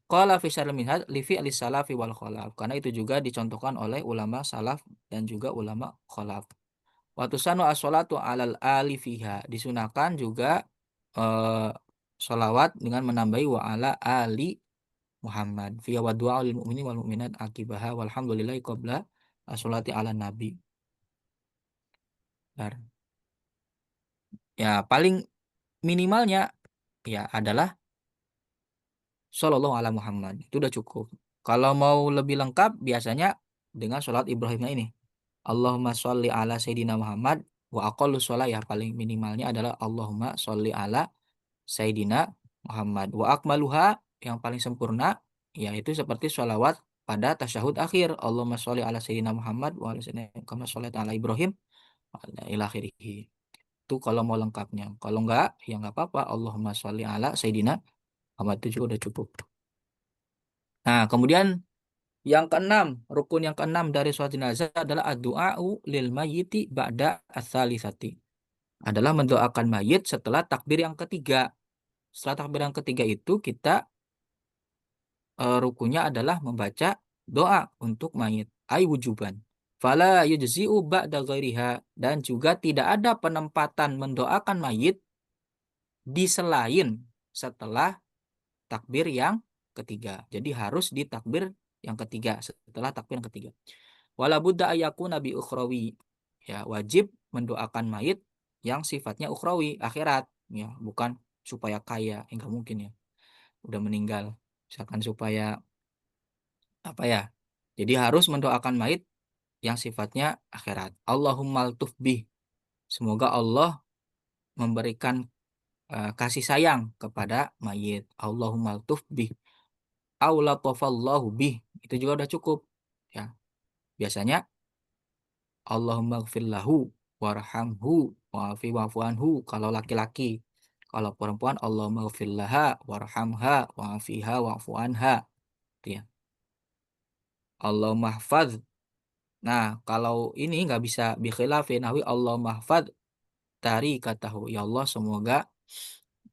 Qala fi syarhil minhaj li fi'li salafi wal khalaf. Karena itu juga dicontohkan oleh ulama salaf dan juga ulama khalaf. Wa tusanu as-sholatu 'alal ali fiha. Disunahkan juga eh, sholawat dengan menambahi wa ala ali Muhammad. Fiya wa du'a lil mu'minin wal mu'minat akibaha walhamdulillahi qabla as-sholati 'ala nabi. Bentar. Ya paling minimalnya ya adalah Shallallahu ala Muhammad. Itu udah cukup. Kalau mau lebih lengkap biasanya dengan sholat Ibrahimnya ini. Allahumma sholli ala Sayyidina Muhammad wa aqallu sholat ya paling minimalnya adalah Allahumma sholli ala Sayyidina Muhammad wa akmaluha yang paling sempurna yaitu seperti sholawat pada tasyahud akhir. Allahumma sholli ala Sayyidina Muhammad wa ala Sayyidina kama sholli ala Ibrahim wa ala ila akhirih. Itu kalau mau lengkapnya. Kalau enggak ya enggak apa-apa. Allahumma sholli ala Sayyidina Muhammad itu juga udah cukup. Nah, kemudian yang keenam, rukun yang keenam dari sholat jenazah adalah ad-du'a'u lil mayyiti ba'da ats-tsalitsati. Adalah mendoakan mayit setelah takbir yang ketiga. Setelah takbir yang ketiga itu kita rukunnya adalah membaca doa untuk mayit. Ai wujuban. Fala yujzi'u ba'da ghairiha dan juga tidak ada penempatan mendoakan mayit di selain setelah takbir yang ketiga. Jadi harus di takbir yang ketiga setelah takbir yang ketiga. Wala budda ayaku nabi ukhrawi. Ya, wajib mendoakan mayit yang sifatnya ukhrawi, akhirat, ya, bukan supaya kaya, enggak mungkin ya. Udah meninggal. Misalkan supaya apa ya? Jadi harus mendoakan mayit yang sifatnya akhirat. Allahumma altuf bih. Semoga Allah memberikan kasih sayang kepada mayit. Allahumma altuf bih. Aula tafallahu bih. Itu juga udah cukup. Ya, biasanya Allahumma gfir lahu warhamhu wa'afi wa'fu anhu kalau laki-laki. Kalau perempuan Allahumma gfir laha warhamha wa'afiha wa'fu anha. Itu ya. Allahumma hafadz. Nah, kalau ini nggak bisa bikhilafin nahwi Allahumma hafadz dari katahu. Ya Allah, semoga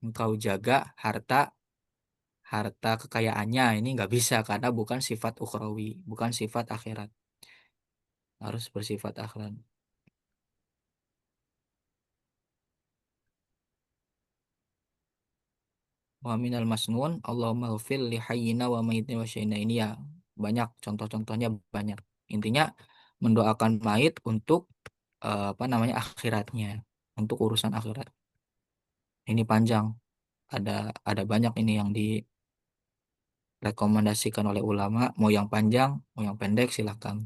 engkau jaga harta harta kekayaannya. Ini nggak bisa karena bukan sifat ukhrawi, bukan sifat akhirat. Harus bersifat akhirat. Wa minal masnun Allahumma ghfir li hayyina wa mayyitina wa syaina ini ya banyak contoh-contohnya banyak. Intinya mendoakan mayit untuk apa namanya akhiratnya, untuk urusan akhirat. Ini panjang, ada ada banyak ini yang direkomendasikan oleh ulama, mau yang panjang, mau yang pendek silakan.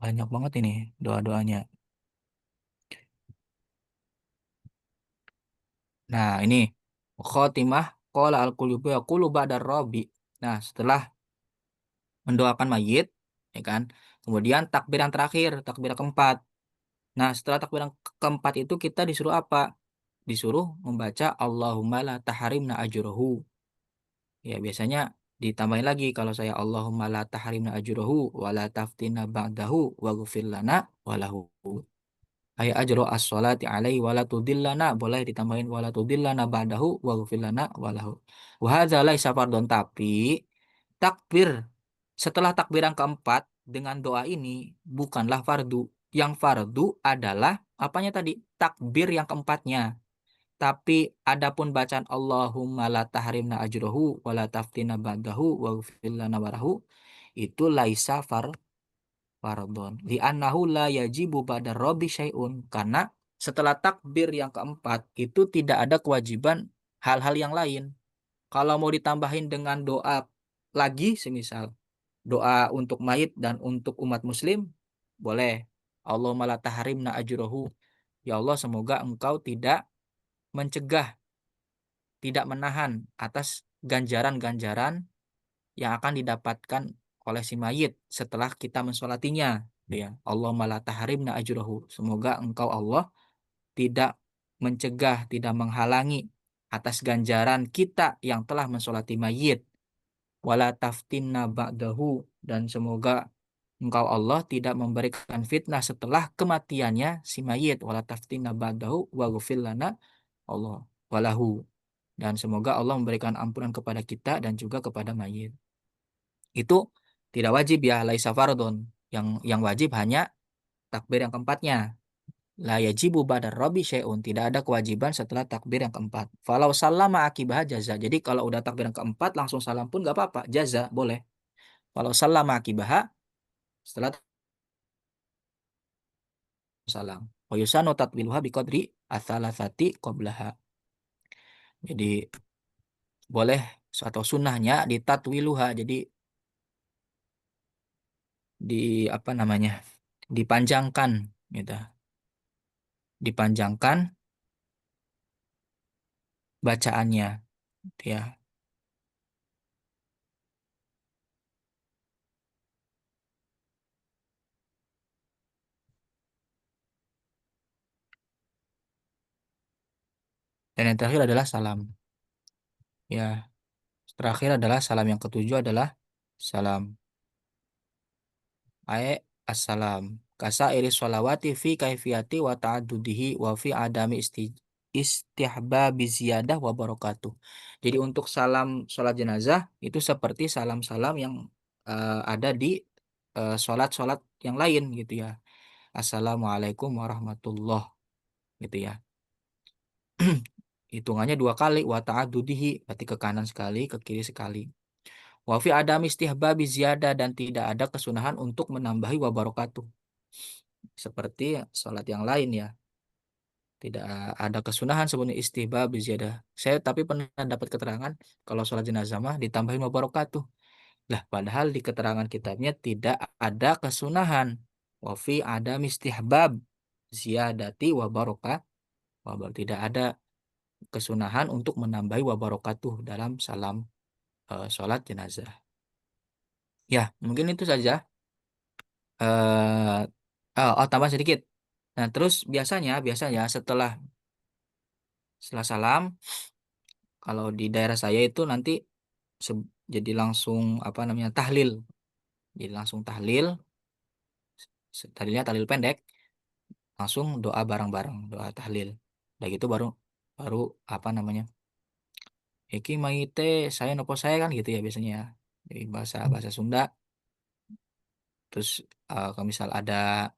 Banyak banget ini doa-doanya. Nah, ini khotimah qala al-qulubi yaqulu ba'da rabi. Nah, setelah mendoakan mayit, ya kan? Kemudian takbir yang terakhir, takbir yang keempat. Nah, setelah takbir yang keempat itu kita disuruh apa? Disuruh membaca Allahumma la tahrimna ajruhu. Ya, biasanya ditambahin lagi kalau saya Allahumma la tahrimna ajruhu wa la taftina ba'dahu waghfir lana walahu. Ayat ajro as-sholati alaihi wala tudillana boleh ditambahin wala tudillana ba'dahu waghfir lana walahu. Wa hadza laisa fardhon tapi takbir setelah takbir yang keempat dengan doa ini bukanlah fardu. Yang fardu adalah apanya tadi? Takbir yang keempatnya. Tapi adapun bacaan Allahumma la tahrimna ajrohu wa la taftina ba'dahu waghfir lana warahu itu laisa fardhon li'annahu la yajibu ba'da robi syai'un karena setelah takbir yang keempat itu tidak ada kewajiban hal-hal yang lain. Kalau mau ditambahin dengan doa lagi semisal doa untuk mayit dan untuk umat muslim boleh. Allahumma la tahrimna ajrohu. Ya Allah, semoga engkau tidak mencegah, tidak menahan atas ganjaran-ganjaran yang akan didapatkan oleh si mayit setelah kita mensolatinya. Ya, Allah malah tahrimna ajrohu. Semoga engkau Allah tidak mencegah, tidak menghalangi atas ganjaran kita yang telah mensolati mayit. Wala taftinna ba'dahu dan semoga engkau Allah tidak memberikan fitnah setelah kematiannya si mayit. Wala taftinna ba'dahu waghfir lana Allah walahu dan semoga Allah memberikan ampunan kepada kita dan juga kepada mayit. Itu tidak wajib ya laisa fardhon. Yang wajib hanya takbir yang keempatnya. La yajibu badar robi syai'un. Tidak ada kewajiban setelah takbir yang keempat. Falau sallama akibah jaza. Jadi kalau udah takbir yang keempat langsung salam pun gak apa-apa. Jaza, boleh. Falau sallama akibah setelah salam. Wa yusanu tatwiluha biqadri atsalatsati qablaha. Jadi boleh atau sunnahnya ditatwiluha. Jadi di apa namanya? Dipanjangkan gitu. Dipanjangkan bacaannya gitu ya. Dan yang terakhir adalah salam. Ya, terakhir adalah salam yang ketujuh adalah salam. Ae assalam. Kasa iris sholawati fi kaifiyati wa ta'adudihi wa fi adami istihbabi ziyadah wa barakatuh. Jadi untuk salam sholat jenazah itu seperti salam-salam yang ada di sholat-sholat yang lain gitu ya. Assalamualaikum warahmatullah gitu ya. Hitungannya dua kali wa ta'adudihi berarti ke kanan sekali, ke kiri sekali. Wa fi adami istihbabi ziyadah dan tidak ada kesunahan untuk menambahi wa barakatuh. Seperti sholat yang lain ya. Tidak ada kesunahan sebenarnya istihbab ziyadah. Saya tapi pernah dapat keterangan kalau sholat jenazah mah ditambahin wa barakatuh. Lah padahal di keterangan kitabnya tidak ada kesunahan. Wa fi ada istihbab ziyadati wa barakah. Tidak ada kesunahan untuk menambahi wa barakatuh dalam salam sholat jenazah. Ya, mungkin itu saja. Tambah sedikit. Nah, terus biasanya setelah salam, kalau di daerah saya itu nanti jadi langsung apa namanya tahlil, jadi langsung tahlil, tahlilnya tahlil pendek, langsung doa bareng-bareng, doa tahlil. Udah gitu baru baru apa namanya, Iki maite saya nopo saya kan gitu ya biasanya ya. Jadi bahasa bahasa Sunda. Terus kalau misal ada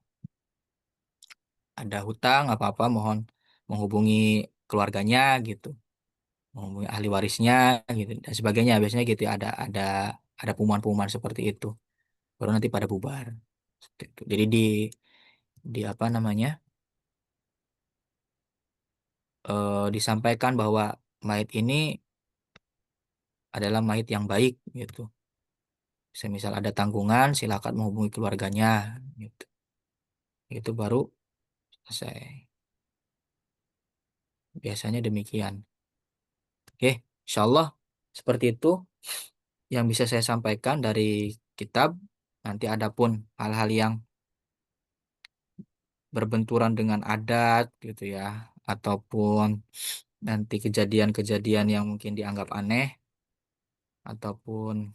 hutang apa-apa mohon menghubungi keluarganya gitu, menghubungi ahli warisnya gitu dan sebagainya biasanya gitu ya, ada pengumuman-pengumuman seperti itu baru nanti pada bubar. Seperti itu. Jadi di apa namanya disampaikan bahwa mayat ini adalah mayat yang baik gitu. Semisal ada tanggungan silakan menghubungi keluarganya gitu. Itu baru selesai. Biasanya demikian. Oke, insya Allah seperti itu yang bisa saya sampaikan dari kitab. Nanti adapun hal-hal yang berbenturan dengan adat gitu ya, ataupun nanti kejadian-kejadian yang mungkin dianggap aneh, ataupun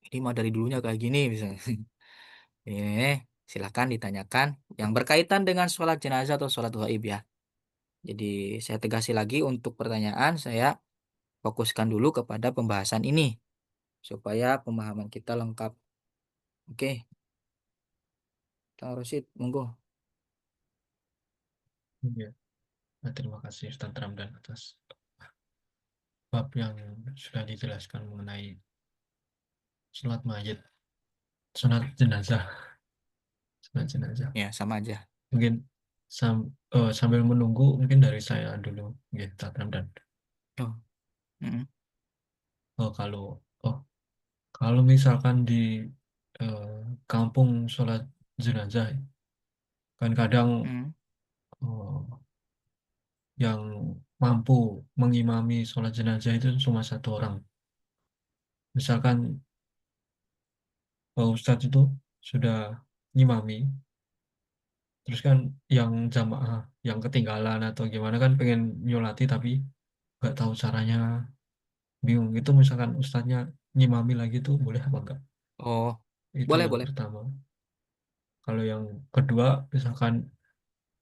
ini mah dari dulunya kayak gini misalnya. Silakan ditanyakan yang berkaitan dengan sholat jenazah atau sholat gaib ya. Jadi saya tegasi lagi untuk pertanyaan saya fokuskan dulu kepada pembahasan ini supaya pemahaman kita lengkap. Oke, Kang Rosid, monggo. Ya. Nah, terima kasih Ustaz Ramdan atas bab yang sudah dijelaskan mengenai sholat mayit, sholat jenazah, sholat jenazah. Ya, sama aja. Mungkin sambil menunggu, mungkin dari saya dulu, ya, Ustaz Ramdan. Oh, mm, Oh, oh, kalau misalkan di eh, kampung sholat jenazah, kan kadang mm. eh, yang mampu mengimami sholat jenazah itu cuma satu orang. Misalkan Ustadz itu sudah ngimami, terus kan yang jamaah yang ketinggalan atau gimana kan pengen nyolati tapi nggak tahu caranya, bingung. Itu misalkan Ustadznya ngimami lagi tuh boleh apa enggak? Oh, Itu boleh, yang boleh. pertama. Kalau yang kedua, misalkan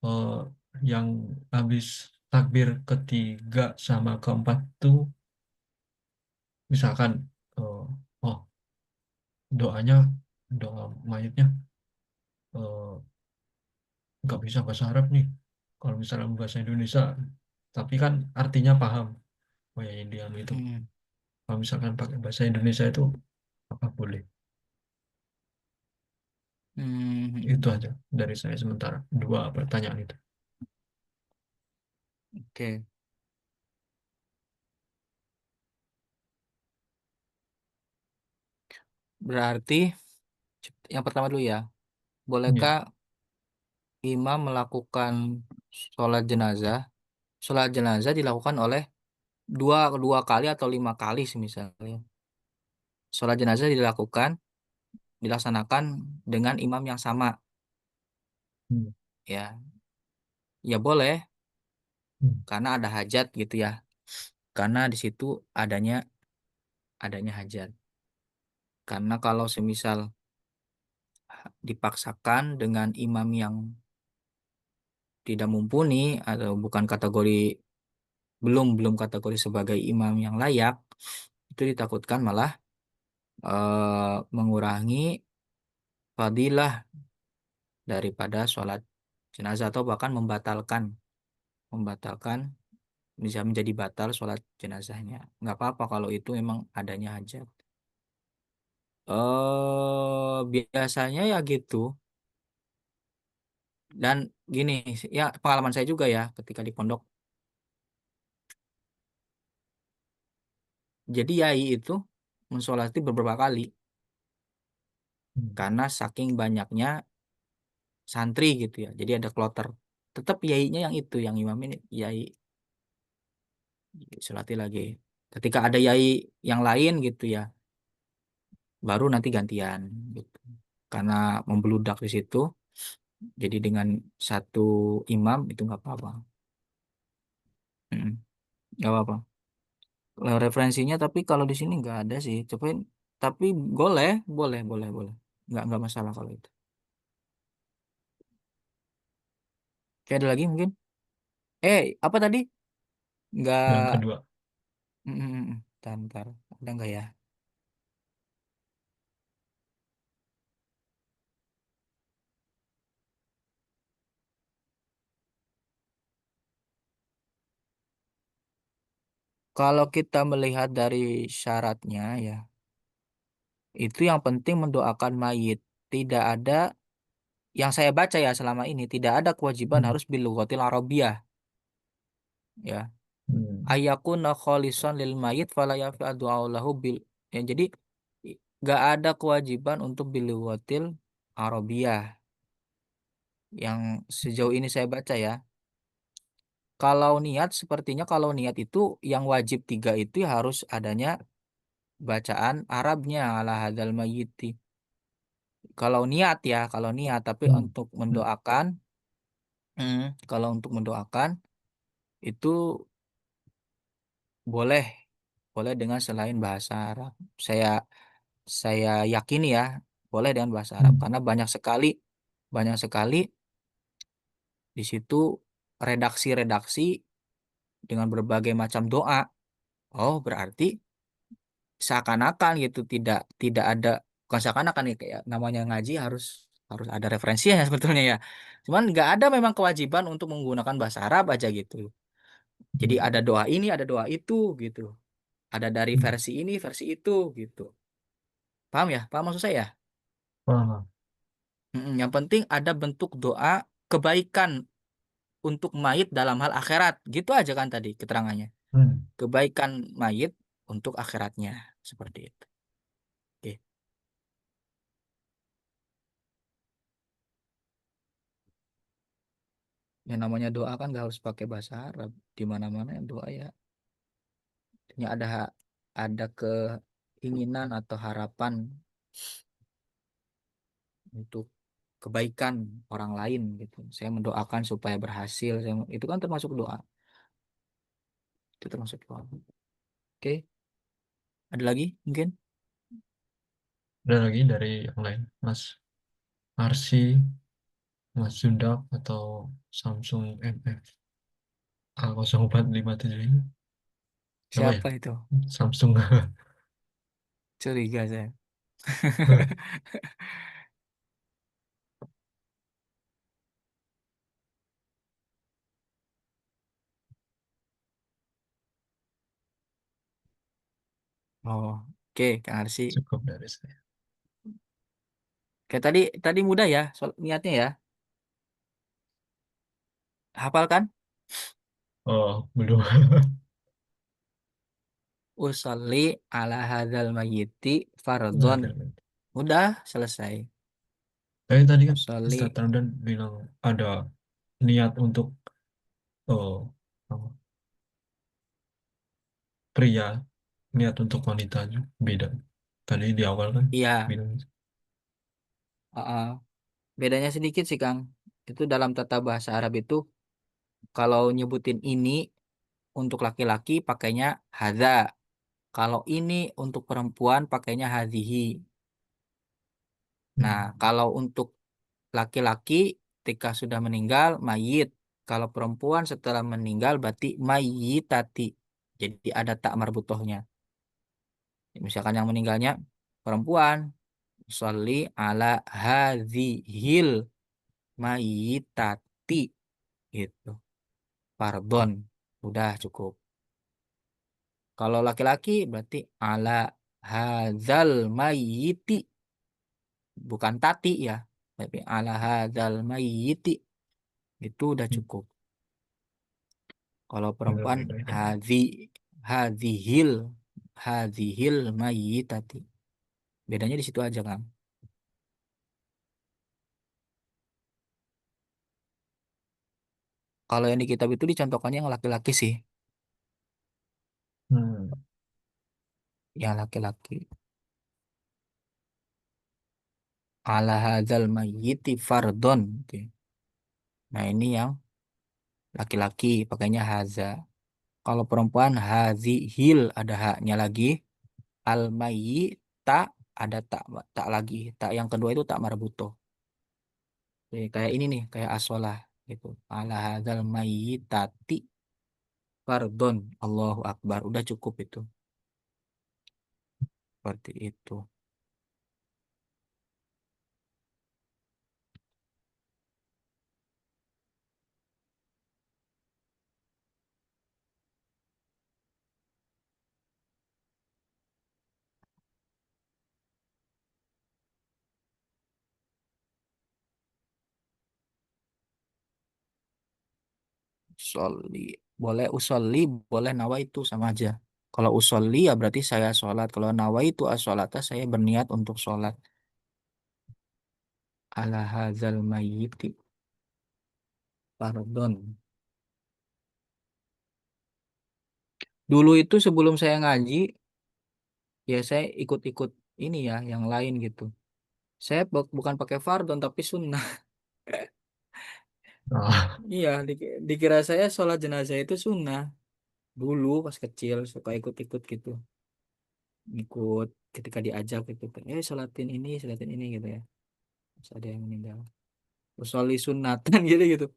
eh, yang habis takbir ketiga sama keempat tuh misalkan oh doanya doa mayatnya eh, nggak bisa bahasa Arab nih. Kalau misalnya bahasa Indonesia, tapi kan artinya paham. Oh ya ini anu itu. Hmm. Kalau misalkan pakai bahasa Indonesia itu apa boleh? Itu Hmm. aja dari saya sementara. Dua pertanyaan itu. Oke, berarti yang pertama dulu ya. Ya. Bolehkah imam melakukan sholat jenazah? Sholat jenazah dilakukan oleh dua dua kali atau lima kali misalnya. Sholat jenazah dilaksanakan dengan imam yang sama, Hmm. ya. Ya boleh, Hmm. karena ada hajat gitu ya. Karena di situ adanya hajat. Karena kalau semisal dipaksakan dengan imam yang tidak mumpuni atau bukan kategori belum belum kategori sebagai imam yang layak, itu ditakutkan malah mengurangi fadilah daripada sholat jenazah atau bahkan membatalkan bisa menjadi batal sholat jenazahnya. Nggak apa-apa kalau itu memang adanya hajat. Biasanya ya gitu. Dan gini, ya pengalaman saya juga ya ketika di pondok. Jadi yai itu mensolati beberapa kali Hmm. karena saking banyaknya santri gitu ya. Jadi ada kloter. Tetap yainya yang itu, yang imam ini yai solati lagi. Ketika ada yai yang lain gitu ya, baru nanti gantian gitu. Karena membludak di situ, jadi dengan satu imam itu nggak apa-apa. Mm, nggak apa-apa. Kalau referensinya tapi kalau di sini nggak ada sih. Cobain. Tapi boleh, boleh, boleh, boleh. Nggak masalah kalau itu. Kayak ada lagi mungkin? Apa tadi? Yang Nggak. kedua. Bentar, bentar. Ada nggak ya? Kalau kita melihat dari syaratnya ya, itu yang penting mendoakan mayit. Tidak ada yang saya baca ya selama ini tidak ada kewajiban Hmm. harus bil lughatil arabiyah ya. Hmm. Ayakuna kholisan lil mayit fala yafi'u du'a lahu bil ya, jadi nggak ada kewajiban untuk bil lughatil arabiyah yang sejauh ini saya baca ya. Kalau niat sepertinya kalau niat itu yang wajib tiga itu ya harus adanya bacaan Arabnya ala hadzal mayyiti. Kalau niat ya, kalau niat, tapi Hmm. untuk Hmm. mendoakan, kalau untuk mendoakan itu boleh, boleh dengan selain bahasa Arab. Saya saya yakin ya, boleh dengan bahasa Arab Hmm. karena banyak sekali di situ redaksi-redaksi dengan berbagai macam doa. Oh, berarti seakan-akan gitu tidak tidak ada bukan seakan-akan ya kayak namanya ngaji harus harus ada referensinya sebetulnya ya. Cuman nggak ada memang kewajiban untuk menggunakan bahasa Arab aja gitu. Jadi Hmm. ada doa ini, ada doa itu gitu. Ada dari Hmm. versi ini, versi itu gitu. Paham ya? Paham maksud saya ya? Paham. Yang penting ada bentuk doa kebaikan untuk mayit dalam hal akhirat. Gitu aja kan tadi keterangannya. Hmm. Kebaikan mayit untuk akhiratnya. Seperti itu. Oke. Yang namanya doa kan gak harus pakai bahasa Arab. Di mana-mana yang doa ya. Artinya ada keinginan atau harapan untuk kebaikan orang lain gitu. Saya mendoakan supaya berhasil. Itu kan termasuk doa. Itu termasuk doa. Oke. Ada lagi mungkin? Ada lagi dari yang lain, Mas Arsi, Mas Jundak, atau Samsung MF A0457 ini. Siapa ya? Siapa itu? Samsung. Curiga saya. Oh, oke, Kang Arsi. Cukup dari saya. Kayak tadi tadi mudah ya soal niatnya ya. Hafal kan? Oh, belum. Usolli ala hadzal mayyiti Nggak fardhon. ada. Udah selesai. Tapi tadi kan Usolli, Ustaz Ramdan bilang ada niat untuk apa, pria, niat untuk wanita juga beda. Tadi di awal kan iya. bilang Heeh. Bedanya sedikit sih Kang. Itu dalam tata bahasa Arab itu kalau nyebutin ini untuk laki-laki pakainya hadza. Kalau ini untuk perempuan pakainya hadhihi. Nah, hmm, kalau untuk laki-laki ketika sudah meninggal mayit. Kalau perempuan setelah meninggal berarti mayyitati. Jadi ada tak marbutohnya. Misalkan yang meninggalnya perempuan, sholli ala hadzihil mayyitati gitu. Pardon, udah cukup. Kalau laki-laki berarti ala hadzal mayyiti, bukan tati ya, tapi ala hadzal mayyiti itu udah cukup. Kalau perempuan beda-beda ya. hadzihil hadzihil mayyitati. Bedanya di situ aja kan. Kalau yang di kitab itu dicontohkannya yang laki-laki sih, Hmm. yang laki-laki. Ala hadzal mayyiti fardon gitu ya. Nah, ini yang laki-laki pakainya haza. Kalau perempuan hazihil ada haknya lagi. Al mayyita ada tak tak lagi. Tak yang kedua itu tak marbutoh. Jadi kayak ini nih, kayak asolah gitu. Ala hadzal mayyitati fardon. Allahu Akbar. Udah cukup itu. Seperti itu. Usolli. Boleh usolli, boleh nawa itu sama aja. Kalau usolli ya berarti saya sholat. Kalau nawa itu asolata saya berniat untuk sholat. Ala hadzal mayyiti fardon. Dulu itu sebelum saya ngaji, ya saya ikut-ikut ini ya, yang lain gitu. Saya bukan pakai fardon tapi sunnah. Ah, Iya, dikira saya sholat jenazah itu sunnah. Dulu pas kecil suka ikut-ikut gitu. Ikut ketika diajak gitu. Sholatin ini gitu ya. Terus ada yang meninggal. Usolli sunatan gitu gitu.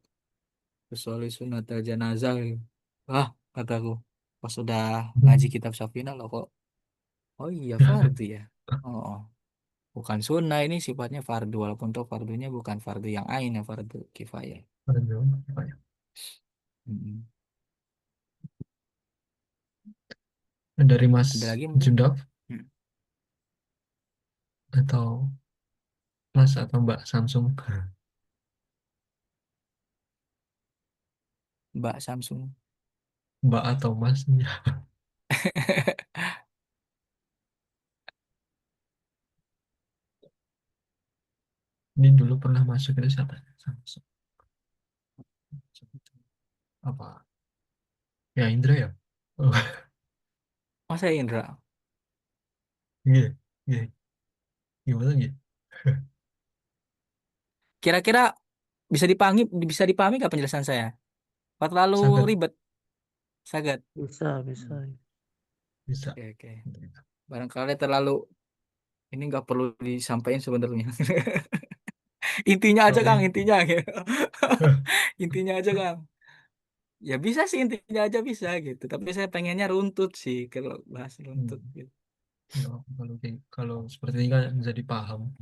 Usolli sunatal jenazah gitu. Ah, kataku. Pas sudah ngaji kitab Safina loh kok. Oh iya, fardu ya. Oh, oh. Bukan sunnah ini sifatnya fardu walaupun toh fardunya bukan fardu yang ain ya fardu kifayah. aduh, apa ya? Mm-mm. Dari Mas Ada lagi mungkin. Jundak Hmm. atau Mas atau Mbak Samsung? Mbak Samsung. Mbak atau Mas? Ya. Ini dulu pernah masuk ke siapa? Samsung. Apa? Ya Indra ya? Oh, Masa Indra? iya, iya. Gimana gitu? Kira-kira bisa dipahami nggak penjelasan saya? Apa terlalu Sangat ribet? Sangat. Bisa, bisa. hmm, bisa. Oke, oke. Barangkali terlalu ini nggak perlu disampaikan sebenarnya. Intinya aja Kang, Soalnya intinya. Intinya aja Kang. Ya bisa sih intinya aja bisa gitu. Tapi saya pengennya runtut sih kalau bahas hmm, runtut gitu. ya, kalau seperti ini kan jadi paham.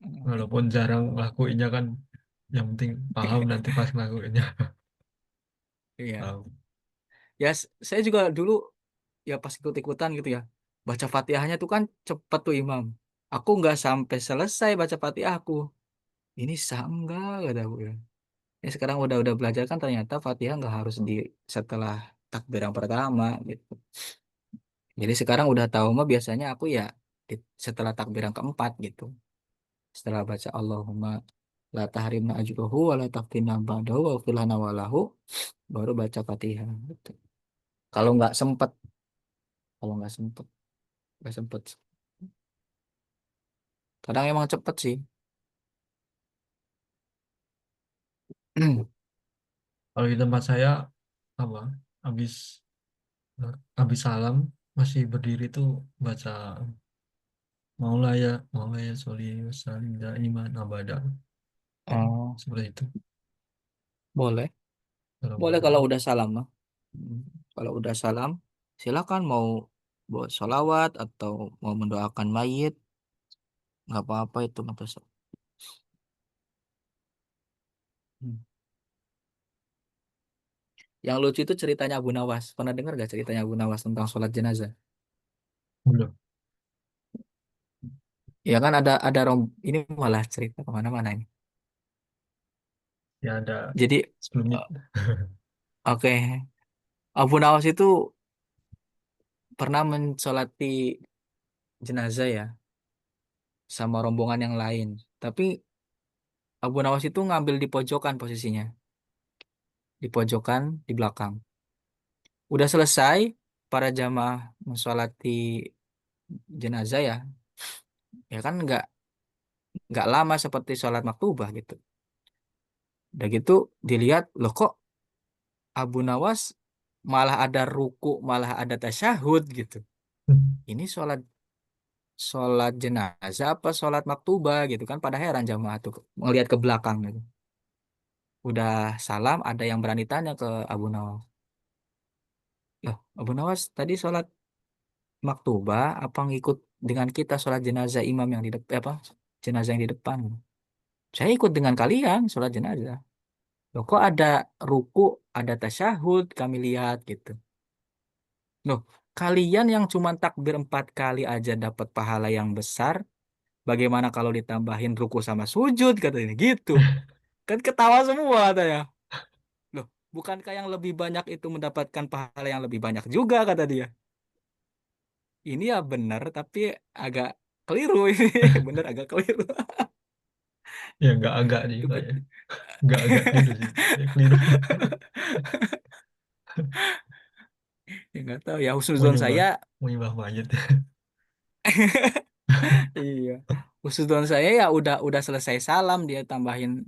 Hmm. Walaupun jarang ngelakuinnya kan, yang penting paham nanti pas ngelakuinnya. Iya. Tahu. Ya saya juga dulu ya pas ikut-ikutan gitu ya. baca Fatihahnya tuh kan cepet tuh imam. Aku nggak sampai selesai baca Fatihahku. Ini sah enggak kata aku ya. Ya sekarang udah belajar kan ternyata Fatihah nggak harus di setelah takbir yang pertama gitu. Jadi sekarang udah tahu mah biasanya aku ya setelah takbir yang keempat gitu. Setelah baca Allahumma la tahrimna ajruhu wa la taftinna ba'dahu wa ighfir lana wa lahu, baru baca Fatihah gitu. Kalau nggak sempet, kalau nggak sempet. Kadang emang cepet sih. Kalau di tempat saya apa? Habis habis salam masih berdiri tuh baca Maulaya sholli wa sallim daiman abada. Oh, Seperti itu. boleh. Kalau Boleh mau kalau udah salam mah. Hmm. Kalau udah salam, silakan mau buat sholawat atau mau mendoakan mayit, nggak apa-apa itu mah terserah. Hmm. Yang lucu itu ceritanya Abu Nawas. Pernah dengar gak ceritanya Abu Nawas tentang sholat jenazah? belum Ya kan ada ini malah cerita kemana-mana ini. ya ada Jadi sebelumnya. oke, Abu Nawas itu pernah mensolati jenazah ya sama rombongan yang lain. Tapi Abu Nawas itu ngambil di pojokan posisinya, di pojokan di belakang. Udah selesai para jamaah mensolati jenazah ya, ya kan nggak lama seperti sholat maktubah gitu. Udah gitu dilihat loh kok Abu Nawas malah ada ruku, malah ada tasyahud gitu. Ini sholat sholat jenazah apa sholat maktubah gitu kan pada heran jamaah tuh ngelihat ke belakang gitu. Udah salam ada yang berani tanya ke Abu Nawas. Loh, Abu Nawas tadi sholat maktubah apa ngikut dengan kita sholat jenazah imam yang di depan apa jenazah yang di depan? Saya ikut dengan kalian sholat jenazah. Loh, kok ada ruku, ada tasyahud kami lihat gitu. Loh, kalian yang cuma takbir 4 kali aja dapat pahala yang besar. Bagaimana kalau ditambahin ruku sama sujud katanya gitu. Kan ketawa semua katanya. Loh, bukankah yang lebih banyak itu mendapatkan pahala yang lebih banyak juga kata dia. Ini ya benar tapi agak keliru ini. Benar agak keliru. Ya nggak agak nih Itu Pak ya. Nggak agak keliru sih. Ya, keliru. ya nggak tahu ya Mau husnuzon nyembah saya mau nyembah mayat. iya husnuzon saya ya udah selesai salam dia tambahin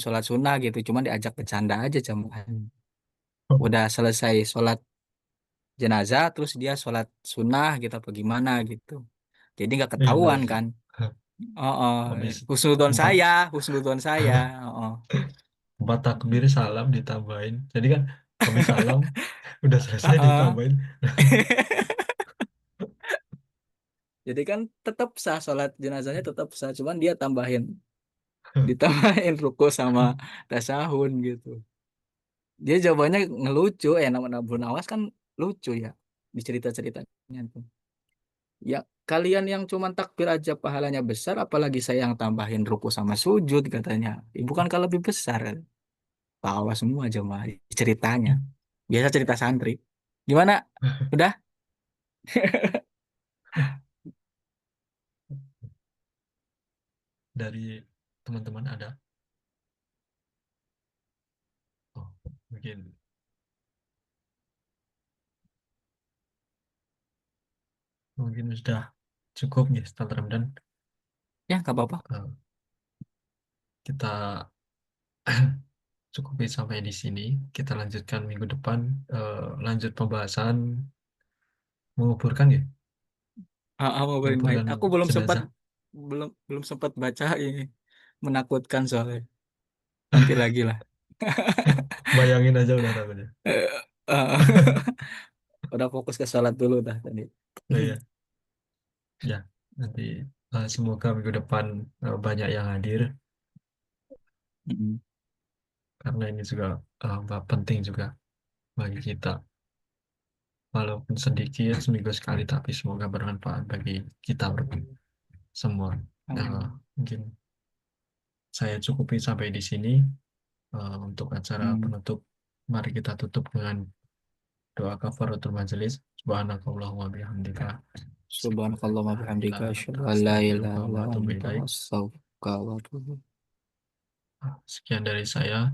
sholat sunnah gitu cuman diajak bercanda aja jamaah udah selesai sholat jenazah terus dia sholat sunnah gitu apa gimana gitu jadi nggak Iya benar ketahuan sih. kan oh, oh. Habis Husnuzon empat saya husnuzon saya oh, oh. empat takbir salam ditambahin. Jadi kan habis salam udah selesai Ah, ditambahin. jadi kan tetap sah sholat jenazahnya tetap sah cuman dia ditambahin ruku sama tasahun gitu dia jawabannya ngelucu nama Abu Nawas kan lucu ya di cerita-ceritanya tuh ya kalian yang cuma takbir aja pahalanya besar apalagi saya yang tambahin ruku sama sujud katanya ibu kan kalau lebih besar kan tawa semua jemaah ceritanya biasa cerita santri gimana udah Dari teman-teman ada. Oh, mungkin mungkin sudah cukup ya setelah Ramadan. ya nggak apa-apa. Eh, kita cukupi sampai di sini. Kita lanjutkan minggu depan. Lanjut pembahasan menguburkan ya, Mau bermain menguburkan aku belum sempat jenazah. belum belum sempat baca ini menakutkan soalnya nanti lagi lah. Bayangin aja udah takut ya. Eh, eh, udah fokus ke sholat dulu dah tadi. Oh iya, ya nanti semoga minggu depan banyak yang hadir Mm. karena ini juga penting juga bagi kita. walaupun sedikit seminggu sekali, tapi semoga bermanfaat bagi kita semua. Nah, mungkin saya cukupi sampai di sini. Untuk acara penutup, mari kita tutup dengan doa kafaratul majelis. Subhanakallahumma bihamdika. Subhanakallahumma bihamdika asyhadu an la ilaha Astagfirullah wa illa atubu anta ilaik. astaghfiruka wa atubu. Sekian dari saya.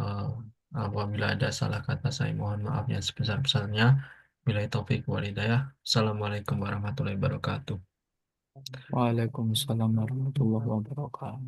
Eh, Apabila ada salah kata, saya mohon maaf yang sebesar-besarnya. Bila taufik wal hidayah. Assalamualaikum warahmatullahi wabarakatuh. Waalaikumsalam warahmatullahi wabarakatuh.